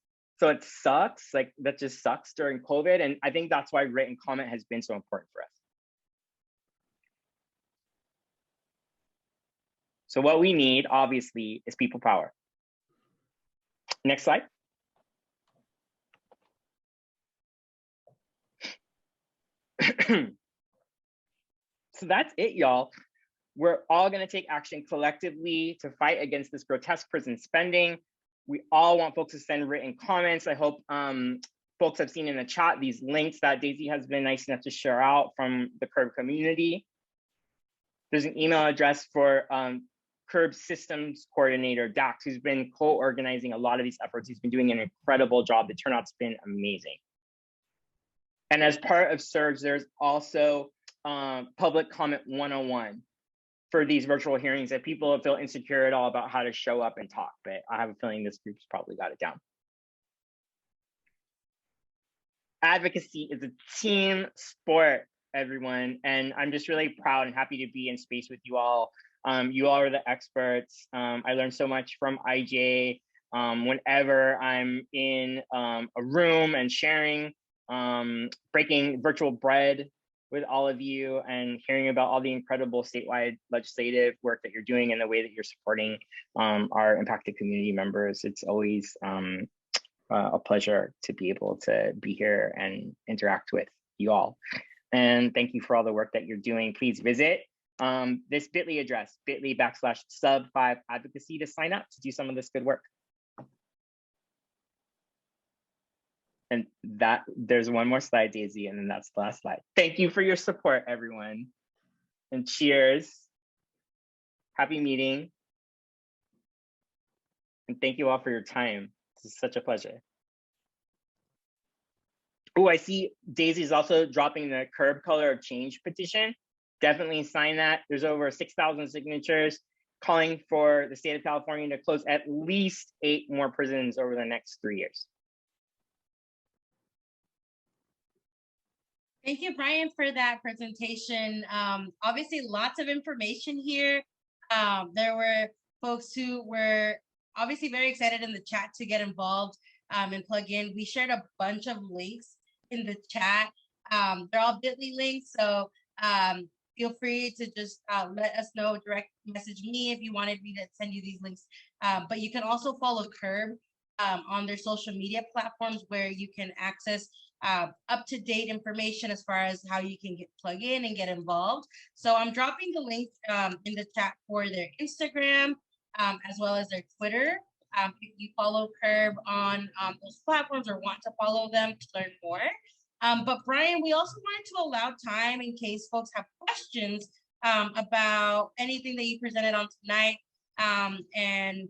So it sucks, like that just sucks during COVID. And I think that's why written comment has been so important for us. So what we need, obviously, is people power. Next slide. So that's it, y'all. We're all gonna take action collectively to fight against this grotesque prison spending. We all want folks to send written comments. I hope folks have seen in the chat these links that Daisy has been nice enough to share out from the CURB community. There's an email address for CURB Systems Coordinator, Dax, who's been co-organizing a lot of these efforts. He's been doing an incredible job. The turnout's been amazing. And as part of SURGE, there's also Public Comment 101 for these virtual hearings if people feel insecure at all about how to show up and talk, but I have a feeling this group's probably got it down. Advocacy is a team sport, everyone, and I'm just really proud and happy to be in space with you all. You all are the experts. I learned so much from IJ. Whenever I'm in a room and sharing, breaking virtual bread with all of you and hearing about all the incredible statewide legislative work that you're doing and the way that you're supporting our impacted community members. It's always a pleasure to be able to be here and interact with you all. And thank you for all the work that you're doing. Please visit this bit.ly address, bit.ly/sub5advocacy to sign up to do some of this good work. And that there's one more slide, Daisy, and then that's the last slide. Thank you for your support, everyone. And cheers. Happy meeting. And thank you all for your time. This is such a pleasure. Oh, I see Daisy's also dropping the CURB Color of Change petition. Definitely sign that. There's over 6,000 signatures calling for the state of California to close at least 8 more prisons over the next 3 years. Thank you, Brian, for that presentation. Obviously, lots of information here. There were folks who were obviously very excited in the chat to get involved and plug in. We shared a bunch of links in the chat. They're all bit.ly links, so feel free to just let us know, direct message me if you wanted me to send you these links. But you can also follow CURB on their social media platforms where you can access up-to-date information as far as how you can plug in and get involved. So I'm dropping the link in the chat for their Instagram as well as their Twitter. If you follow CURB on those platforms or want to follow them to learn more. But Brian, we also wanted to allow time in case folks have questions about anything that you presented on tonight. And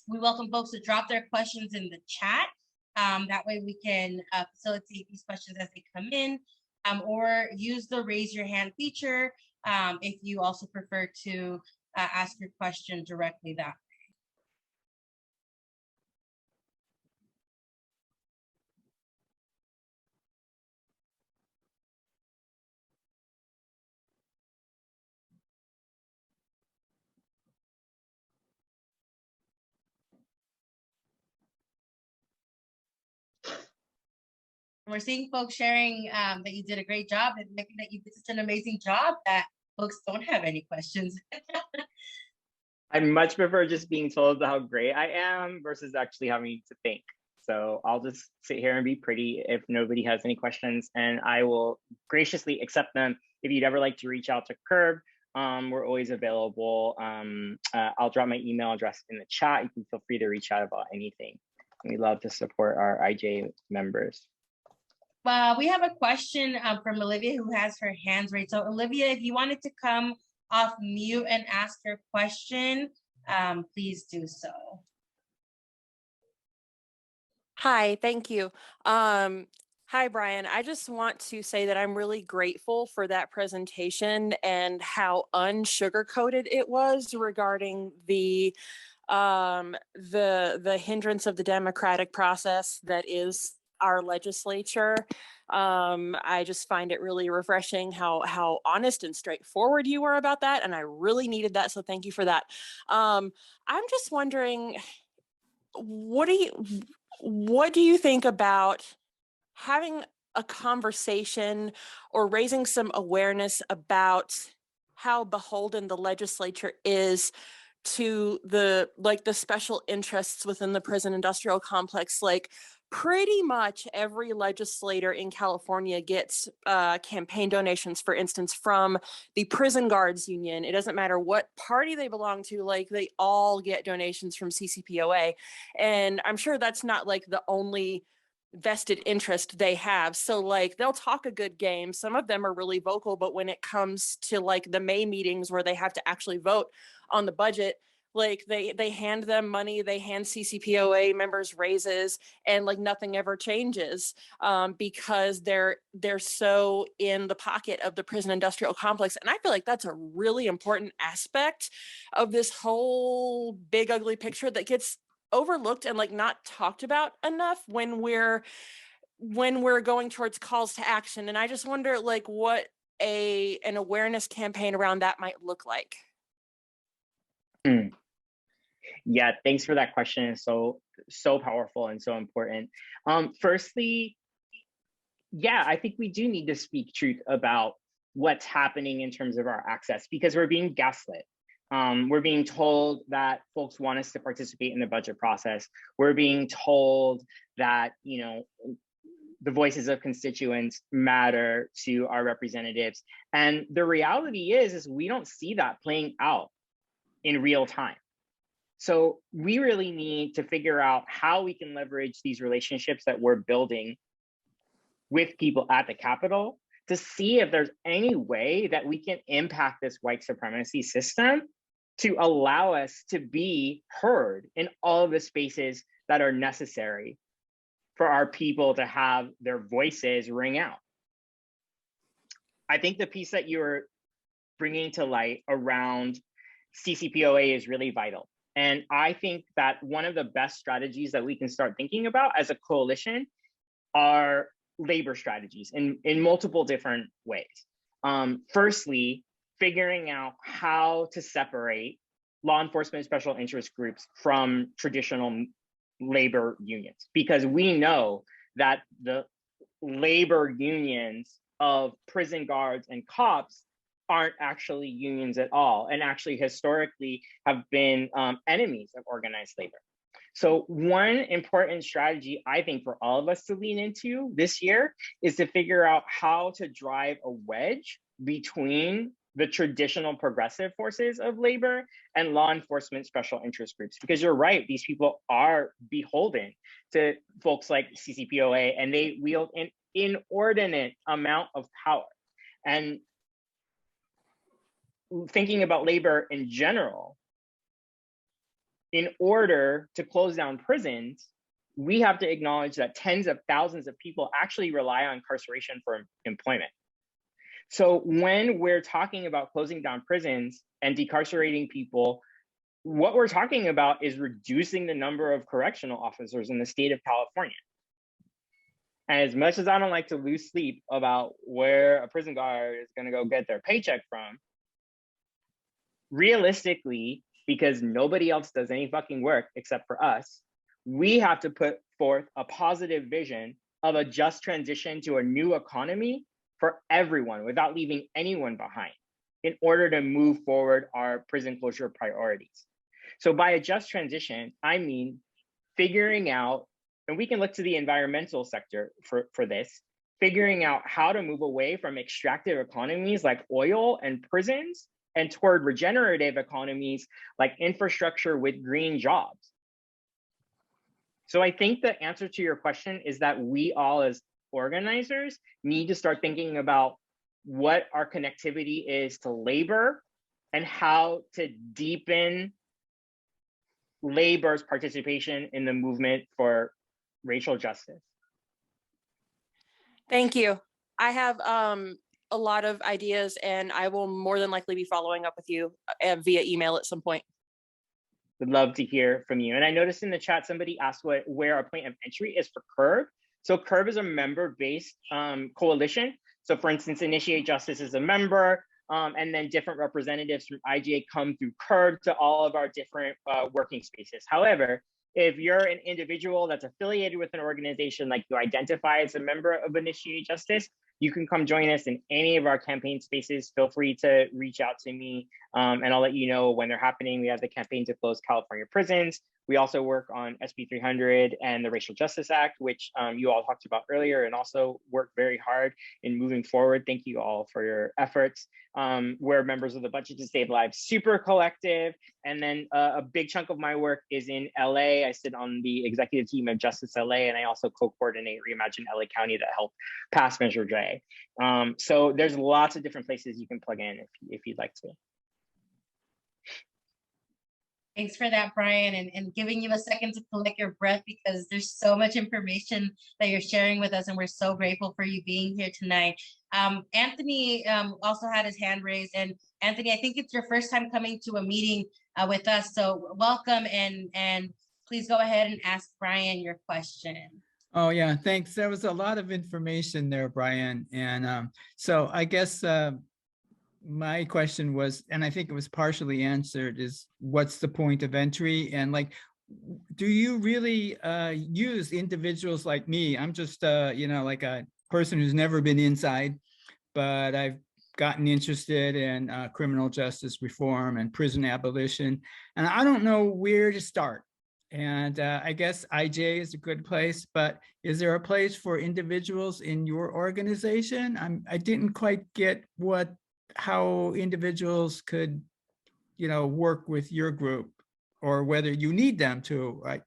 we welcome folks to drop their questions in the chat. That way we can facilitate these questions as they come in, or use the raise your hand feature if you also prefer to ask your question directly that way. We're seeing folks sharing that you did a great job and making that you did such an amazing job that folks don't have any questions. I much prefer just being told how great I am versus actually having to think. So I'll just sit here and be pretty if nobody has any questions, and I will graciously accept them. If you'd ever like to reach out to CURB, we're always available. I'll drop my email address in the chat. You can feel free to reach out about anything. We love to support our IJ members. We have a question from Olivia who has her hands raised. So Olivia, if you wanted to come off mute and ask your question, please do so. Hi, thank you. Hi, Brian. I just want to say that I'm really grateful for that presentation and how unsugarcoated it was regarding the hindrance of the democratic process that is our legislature. I just find it really refreshing how honest and straightforward you were about that, and I really needed that. So thank you for that. I'm just wondering, what do you think about having a conversation or raising some awareness about how beholden the legislature is to the special interests within the prison industrial complex? Like, pretty much every legislator in California gets campaign donations, for instance, from the prison guards union. It doesn't matter what party they belong to, like, they all get donations from CCPOA. And I'm sure that's not like the only vested interest they have. So like, they'll talk a good game. Some of them are really vocal, but when it comes to like the May meetings where they have to actually vote on the budget, like they hand them money, they hand CCPOA members raises, and like nothing ever changes because they're so in the pocket of the prison industrial complex. And I feel like that's a really important aspect of this whole big ugly picture that gets overlooked and like not talked about enough when we're going towards calls to action. And I just wonder like what an awareness campaign around that might look like. Yeah, thanks for that question. It's so powerful and so important. Firstly, yeah, I think we do need to speak truth about what's happening in terms of our access, because we're being gaslit. We're being told that folks want us to participate in the budget process. We're being told that, you know, the voices of constituents matter to our representatives. And the reality is we don't see that playing out in real time. So we really need to figure out how we can leverage these relationships that we're building with people at the Capitol to see if there's any way that we can impact this white supremacy system to allow us to be heard in all of the spaces that are necessary for our people to have their voices ring out. I think the piece that you're bringing to light around CCPOA is really vital. And I think that one of the best strategies that we can start thinking about as a coalition are labor strategies in multiple different ways. Firstly, figuring out how to separate law enforcement special interest groups from traditional labor unions, because we know that the labor unions of prison guards and cops aren't actually unions at all, and actually historically have been enemies of organized labor. So one important strategy, I think, for all of us to lean into this year is to figure out how to drive a wedge between the traditional progressive forces of labor and law enforcement special interest groups. Because you're right, these people are beholden to folks like CCPOA, and they wield an inordinate amount of power. And thinking about labor in general, in order to close down prisons, we have to acknowledge that tens of thousands of people actually rely on incarceration for employment. So when we're talking about closing down prisons and decarcerating people, what we're talking about is reducing the number of correctional officers in the state of California. And as much as I don't like to lose sleep about where a prison guard is going to go get their paycheck from, realistically, because nobody else does any fucking work except for us, we have to put forth a positive vision of a just transition to a new economy for everyone without leaving anyone behind in order to move forward our prison closure priorities. So by a just transition, I mean figuring out, and we can look to the environmental sector for this, figuring out how to move away from extractive economies like oil and prisons and toward regenerative economies like infrastructure with green jobs. So I think the answer to your question is that we all as organizers need to start thinking about what our connectivity is to labor and how to deepen labor's participation in the movement for racial justice. Thank you. I have a lot of ideas, and I will more than likely be following up with you via email at some point. Would love to hear from you. And I noticed in the chat, somebody asked where our point of entry is for CURB. So CURB is a member-based coalition. So for instance, Initiate Justice is a member, and then different representatives from IGA come through CURB to all of our different working spaces. However, if you're an individual that's affiliated with an organization, like you identify as a member of Initiate Justice, you can come join us in any of our campaign spaces. Feel free to reach out to me, and I'll let you know when they're happening. We have the campaign to close California prisons. We also work on SB 300 and the Racial Justice Act, which you all talked about earlier, and also work very hard in moving forward. Thank you all for your efforts. We're members of the Budget to Save Lives Super Collective. And then a big chunk of my work is in LA. I sit on the executive team of Justice LA, and I also co-coordinate Reimagine LA County that helped pass Measure J. So there's lots of different places you can plug in if you'd like to. Thanks for that, Brian, and giving you a second to collect your breath, because there's so much information that you're sharing with us, and we're so grateful for you being here tonight. Anthony also had his hand raised, and Anthony, I think it's your first time coming to a meeting with us, so welcome, and please go ahead and ask Brian your question. Oh yeah, thanks. There was a lot of information there, Brian, and so I guess my question was, and I think it was partially answered, is what's the point of entry? And like, do you really use individuals like me? I'm just, you know, like a person who's never been inside, but I've gotten interested in criminal justice reform and prison abolition, and I don't know where to start. And I guess IJ is a good place, but is there a place for individuals in your organization? I didn't quite get how individuals could, you know, work with your group, or whether you need them to, right?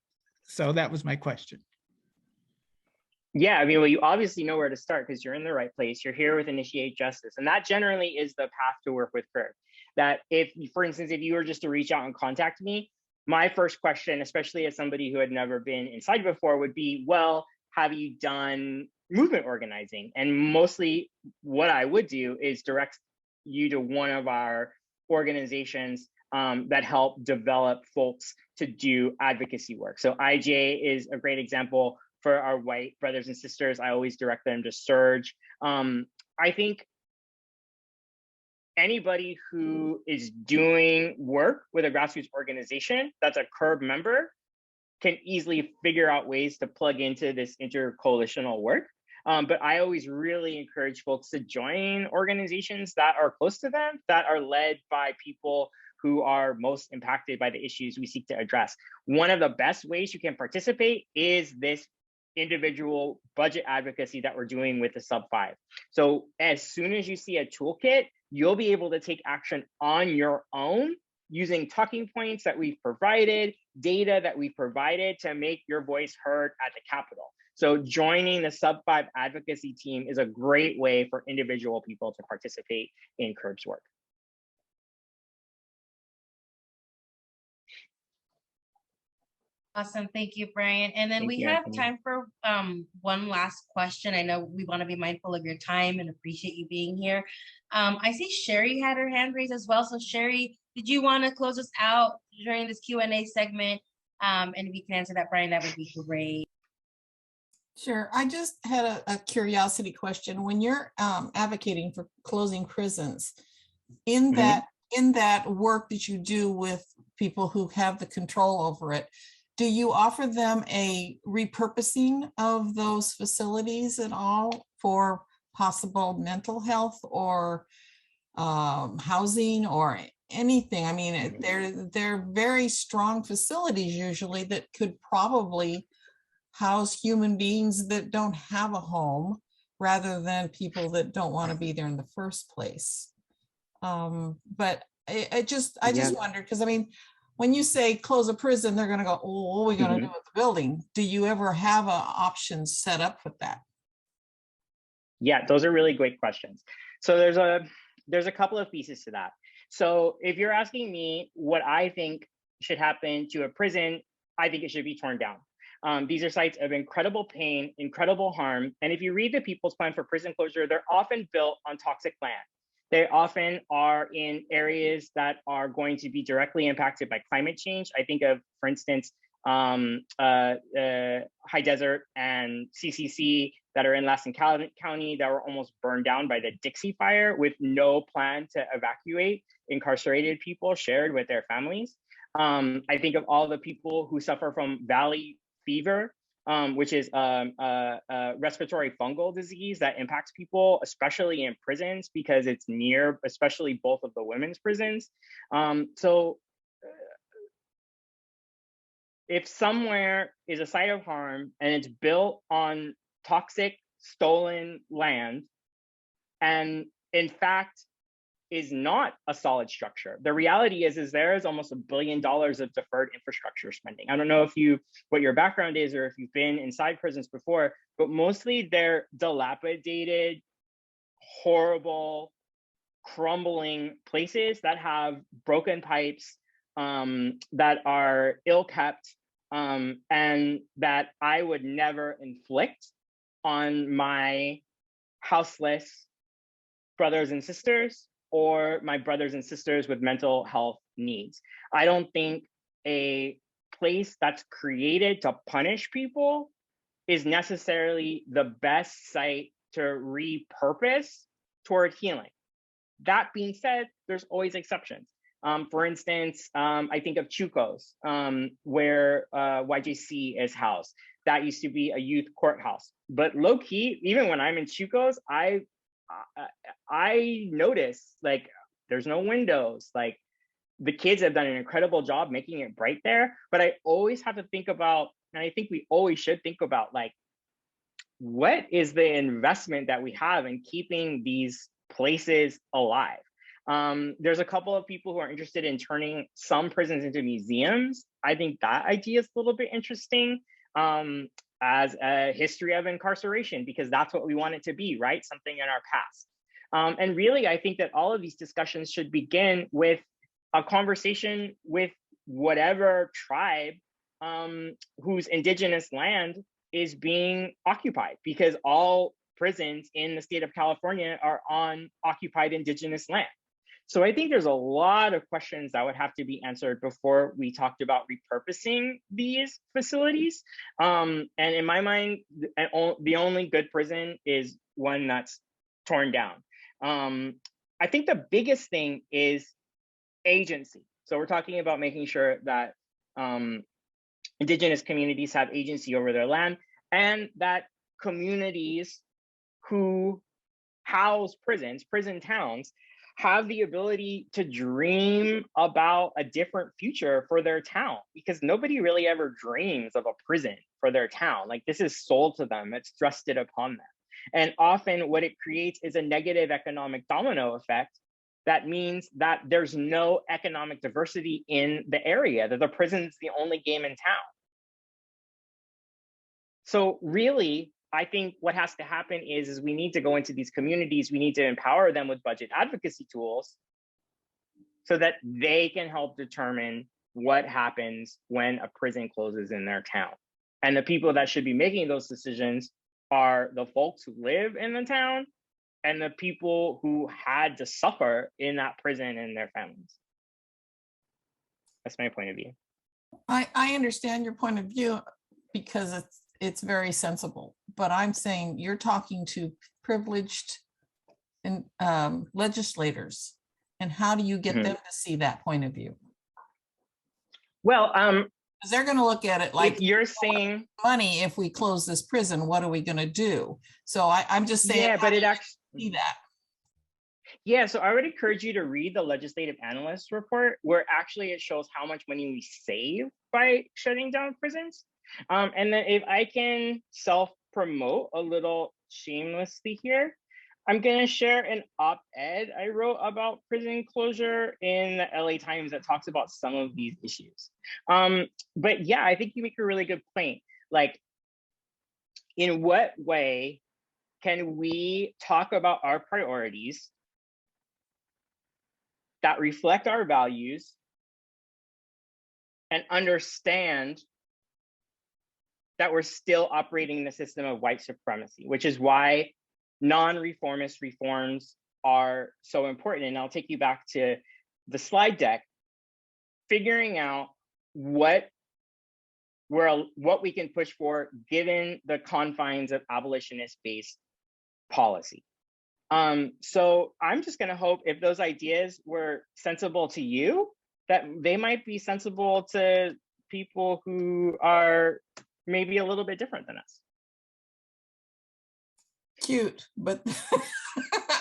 So that was my question. Yeah, I mean, well, you obviously know where to start because you're in the right place. You're here with Initiate Justice, and that generally is the path to work with CURB. That if, for instance, if you were just to reach out and contact me, my first question, especially as somebody who had never been inside before, would be, well, have you done movement organizing? And mostly what I would do is direct you to one of our organizations that help develop folks to do advocacy work. So IJ is a great example for our white brothers and sisters. I always direct them to Surge. I think anybody who is doing work with a grassroots organization that's a CURB member can easily figure out ways to plug into this intercoalitional work. But I always really encourage folks to join organizations that are close to them, that are led by people who are most impacted by the issues we seek to address. One of the best ways you can participate is this individual budget advocacy that we're doing with the sub 5. So as soon as you see a toolkit, you'll be able to take action on your own using talking points that we've provided, data that we've provided to make your voice heard at the Capitol. So joining the sub 5 advocacy team is a great way for individual people to participate in CURB's work. Awesome, thank you, Brian. And then we have time for one last question. I know we want to be mindful of your time and appreciate you being here. I see Sherry had her hand raised as well. So Sherry, did you want to close us out during this Q&A segment? And if you can answer that, Brian, that would be great. Sure. I just had a curiosity question. When you're advocating for closing prisons, in that work that you do with people who have the control over it, do you offer them a repurposing of those facilities at all for possible mental health or housing or anything? I mean, they're very strong facilities usually that could probably house human beings that don't have a home rather than people that don't want to be there in the first place. But I just wondered, because I mean, when you say close a prison, they're going to go, oh, what are we going to do with the building? Do you ever have an option set up with that? Yeah, those are really great questions. So there's a couple of pieces to that. So if you're asking me what I think should happen to a prison, I think it should be torn down. These are sites of incredible pain, incredible harm. And if you read the People's Plan for Prison Closure, they're often built on toxic land. They often are in areas that are going to be directly impacted by climate change. I think of, for instance, High Desert and CCC that are in Lassen County that were almost burned down by the Dixie Fire with no plan to evacuate incarcerated people shared with their families. I think of all the people who suffer from valley fever, which is a respiratory fungal disease that impacts people, especially in prisons, because it's near, especially both of the women's prisons. So if somewhere is a site of harm and it's built on toxic, stolen land, and in fact is not a solid structure, the reality is there is almost $1 billion of deferred infrastructure spending. I don't know what your background is or if you've been inside prisons before, but mostly they're dilapidated, horrible, crumbling places that have broken pipes, that are ill-kept, and that I would never inflict on my houseless brothers and sisters or my brothers and sisters with mental health needs. I don't think a place that's created to punish people is necessarily the best site to repurpose toward healing. That being said, there's always exceptions. For instance, I think of Chucos, where YJC is housed. That used to be a youth courthouse. But low key, even when I'm in Chucos, I notice like there's no windows. Like the kids have done an incredible job making it bright there. But I always have to think about, and I think we always should think about, like, what is the investment that we have in keeping these places alive? There's a couple of people who are interested in turning some prisons into museums. I think that idea is a little bit interesting, as a history of incarceration, because that's what we want it to be, right? Something in our past. And really, I think that all of these discussions should begin with a conversation with whatever tribe whose indigenous land is being occupied, because all prisons in the state of California are on occupied indigenous land. So I think there's a lot of questions that would have to be answered before we talked about repurposing these facilities. And in my mind, the only good prison is one that's torn down. I think the biggest thing is agency. So we're talking about making sure that indigenous communities have agency over their land, and that communities who house prisons, prison towns, have the ability to dream about a different future for their town, because nobody really ever dreams of a prison for their town. Like, this is sold to them, it's thrusted upon them. And often what it creates is a negative economic domino effect. That means that there's no economic diversity in the area, that the prison's the only game in town. So really, I think what has to happen is we need to go into these communities, we need to empower them with budget advocacy tools so that they can help determine what happens when a prison closes in their town. And the people that should be making those decisions are the folks who live in the town and the people who had to suffer in that prison and their families. That's my point of view. I understand your point of view because it's very sensible, but I'm saying you're talking to privileged and legislators, and how do you get them to see that point of view? Well, because they're going to look at it like, if you're saying money, if we close this prison, what are we going to do? So I'm just saying, yeah, but it actually see that. Yeah, so I would encourage you to read the legislative analyst report, where actually it shows how much money we save by shutting down prisons. And then if I can self-promote a little shamelessly here, I'm going to share an op-ed I wrote about prison closure in the LA Times that talks about some of these issues. But yeah, I think you make a really good point. Like, in what way can we talk about our priorities that reflect our values and understand that we're still operating in a system of white supremacy, which is why non-reformist reforms are so important. And I'll take you back to the slide deck, figuring out what we can push for given the confines of abolitionist-based policy. So I'm just gonna hope if those ideas were sensible to you, that they might be sensible to people who are maybe a little bit different than us. Cute, but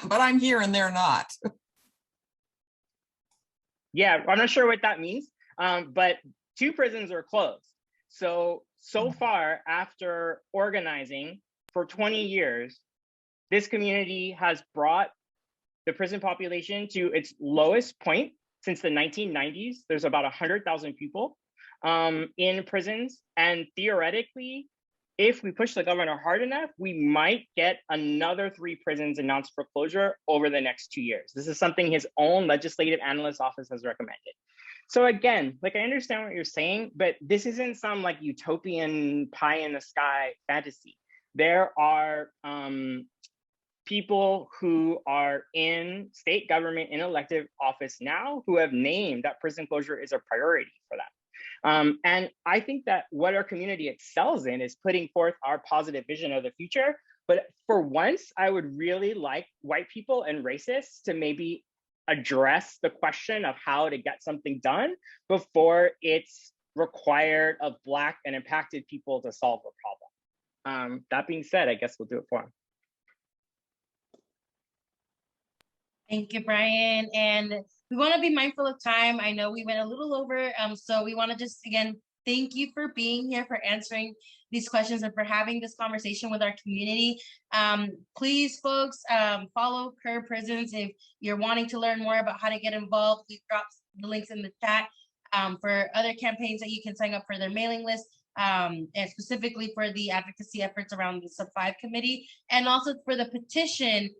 but I'm here and they're not. Yeah, I'm not sure what that means, but 2 prisons are closed. So far, after organizing for 20 years, this community has brought the prison population to its lowest point since the 1990s. There's about 100,000 people in prisons. And theoretically, if we push the governor hard enough, we might get another 3 prisons announced for closure over the next 2 years. This is something his own legislative analyst office has recommended. So again, like I understand what you're saying, but this isn't some like utopian pie in the sky fantasy. There are people who are in state government in elective office now who have named that prison closure is a priority for them. And I think that what our community excels in is putting forth our positive vision of the future. But for once, I would really like white people and racists to maybe address the question of how to get something done before it's required of Black and impacted people to solve the problem. That being said, I guess we'll do it for him. Thank you, Brian. And we want to be mindful of time. I know we went a little over, so we want to just, again, thank you for being here, for answering these questions, and for having this conversation with our community. Please, folks, follow Kerr Prisons. If you're wanting to learn more about how to get involved, we've dropped the links in the chat for other campaigns that you can sign up for their mailing list, and specifically for the advocacy efforts around the Sub 5 committee, and also for the petition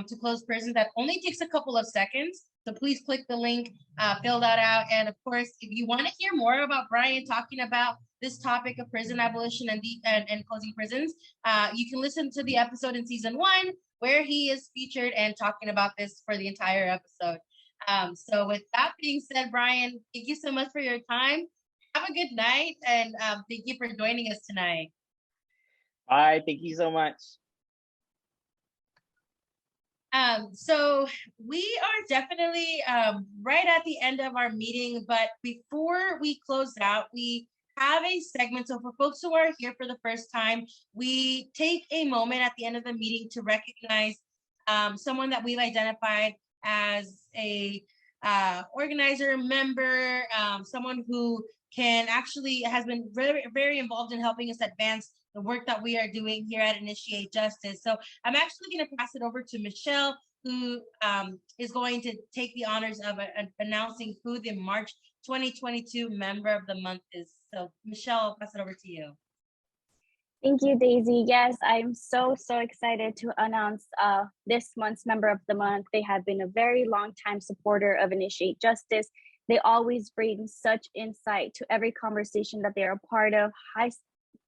to close prisons. That only takes a couple of seconds. So please click the link, fill that out. And of course, if you want to hear more about Brian talking about this topic of prison abolition and closing prisons, you can listen to the episode in season 1 where he is featured and talking about this for the entire episode. So with that being said, Brian, thank you so much for your time. Have a good night, and thank you for joining us tonight. Bye, thank you so much. So we are definitely right at the end of our meeting, but before we close out, we have a segment. So for folks who are here for the first time, we take a moment at the end of the meeting to recognize someone that we've identified as a organizer, member, someone who has been very, very involved in helping us advance the work that we are doing here at Initiate Justice. So I'm actually going to pass it over to Michelle, who is going to take the honors of announcing who the March 2022 Member of the Month is. So Michelle, I'll pass it over to you. Thank you, Daisy. Yes, I'm so excited to announce this month's Member of the Month. They have been a very long time supporter of Initiate Justice. They always bring such insight to every conversation that they're a part of.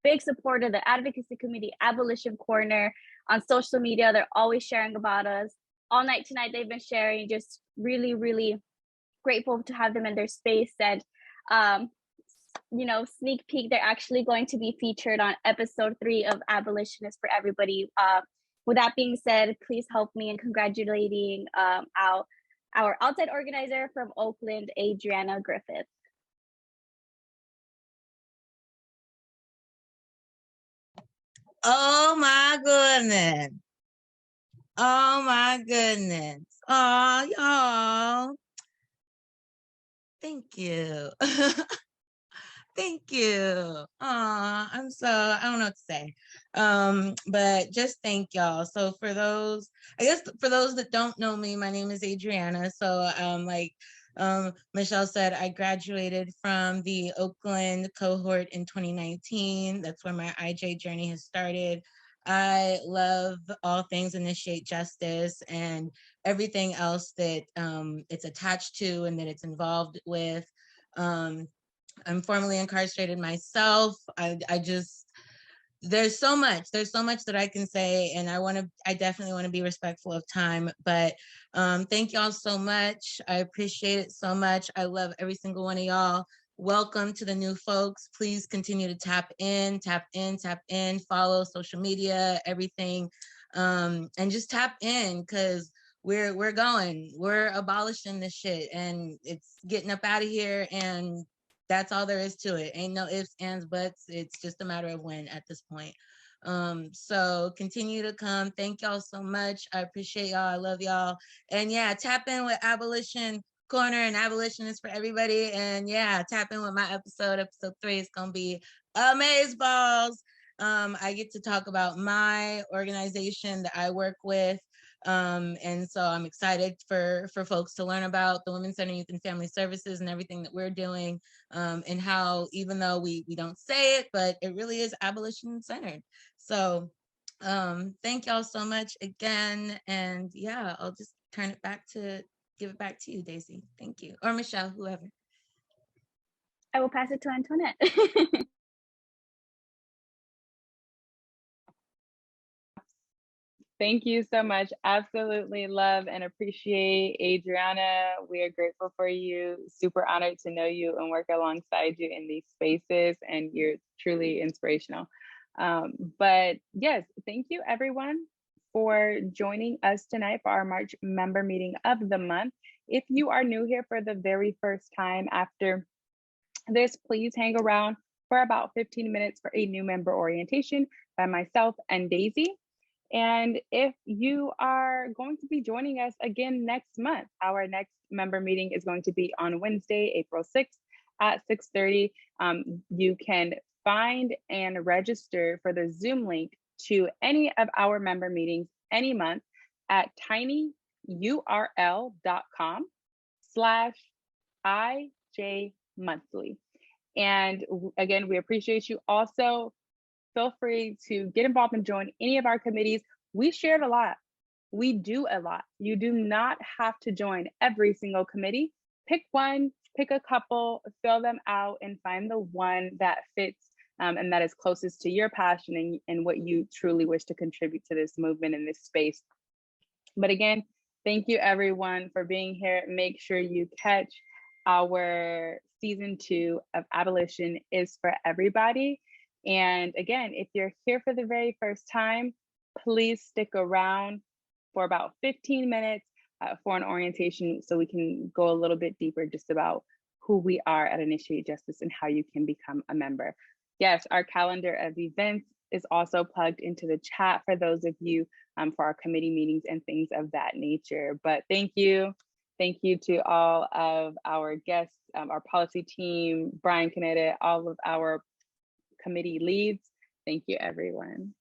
Big supporter of the Advocacy Committee, Abolition Corner. On social media, they're always sharing about us. All night tonight, they've been sharing. Just really, really grateful to have them in their space. And, sneak peek, they're actually going to be featured on episode 3 of Abolition is for Everybody. With that being said, please help me in congratulating our outside organizer from Oakland, Adriana Griffith. Oh my goodness. Oh my goodness. Oh, y'all. Thank you. Thank you. I don't know what to say. But just thank y'all. So for those that don't know me, my name is Adriana. So like Michelle said, I graduated from the Oakland cohort in 2019. That's where my IJ journey has started. I love all things Initiate Justice and everything else that it's attached to and that it's involved with. I'm formerly incarcerated myself. I just, there's so much that I can say, and I definitely want to be respectful of time, but thank y'all so much. I appreciate it so much. I love every single one of y'all. Welcome to the new folks. Please continue to tap in, follow social media, everything, and just tap in, because we're abolishing this shit, and it's getting up out of here, and that's all there is to it. Ain't no ifs, ands, buts. It's just a matter of when at this point. So continue to come. Thank y'all so much. I appreciate y'all. I love y'all. And yeah, tap in with Abolition Corner and Abolition is for everybody. And yeah, tap in with my episode 3. It's gonna be amazeballs. I get to talk about my organization that I work with. And so I'm excited for folks to learn about the Women's Center Youth and Family Services and everything that we're doing, and how, even though we don't say it, but it really is abolition centered. So thank y'all so much again. And yeah, I'll just give it back to you, Daisy. Thank you. Or Michelle, whoever. I will pass it to Antoinette. Thank you so much. Absolutely love and appreciate Adriana. We are grateful for you. Super honored to know you and work alongside you in these spaces, and you're truly inspirational. But yes, thank you everyone for joining us tonight for our March member meeting of the month. If you are new here for the very first time after this, please hang around for about 15 minutes for a new member orientation by myself and Daisy. And if you are going to be joining us again next month, our next member meeting is going to be on Wednesday, April 6th at 6:30. You can find and register for the Zoom link to any of our member meetings any month at tinyurl.com/IJmonthly. And again, we appreciate you. Also, feel free to get involved and join any of our committees. We shared a lot. We do a lot. You do not have to join every single committee. Pick one, pick a couple, fill them out, and find the one that fits and that is closest to your passion and what you truly wish to contribute to this movement in this space. But again, thank you everyone for being here. Make sure you catch our season 2 of Abolition is for Everybody. And again, if you're here for the very first time, please stick around for about 15 minutes for an orientation so we can go a little bit deeper just about who we are at Initiate Justice and how you can become a member. Yes, our calendar of events is also plugged into the chat for those of you for our committee meetings and things of that nature. But thank you. Thank you to all of our guests, our policy team, Brian Kaneda, all of our committee leads. Thank you, everyone.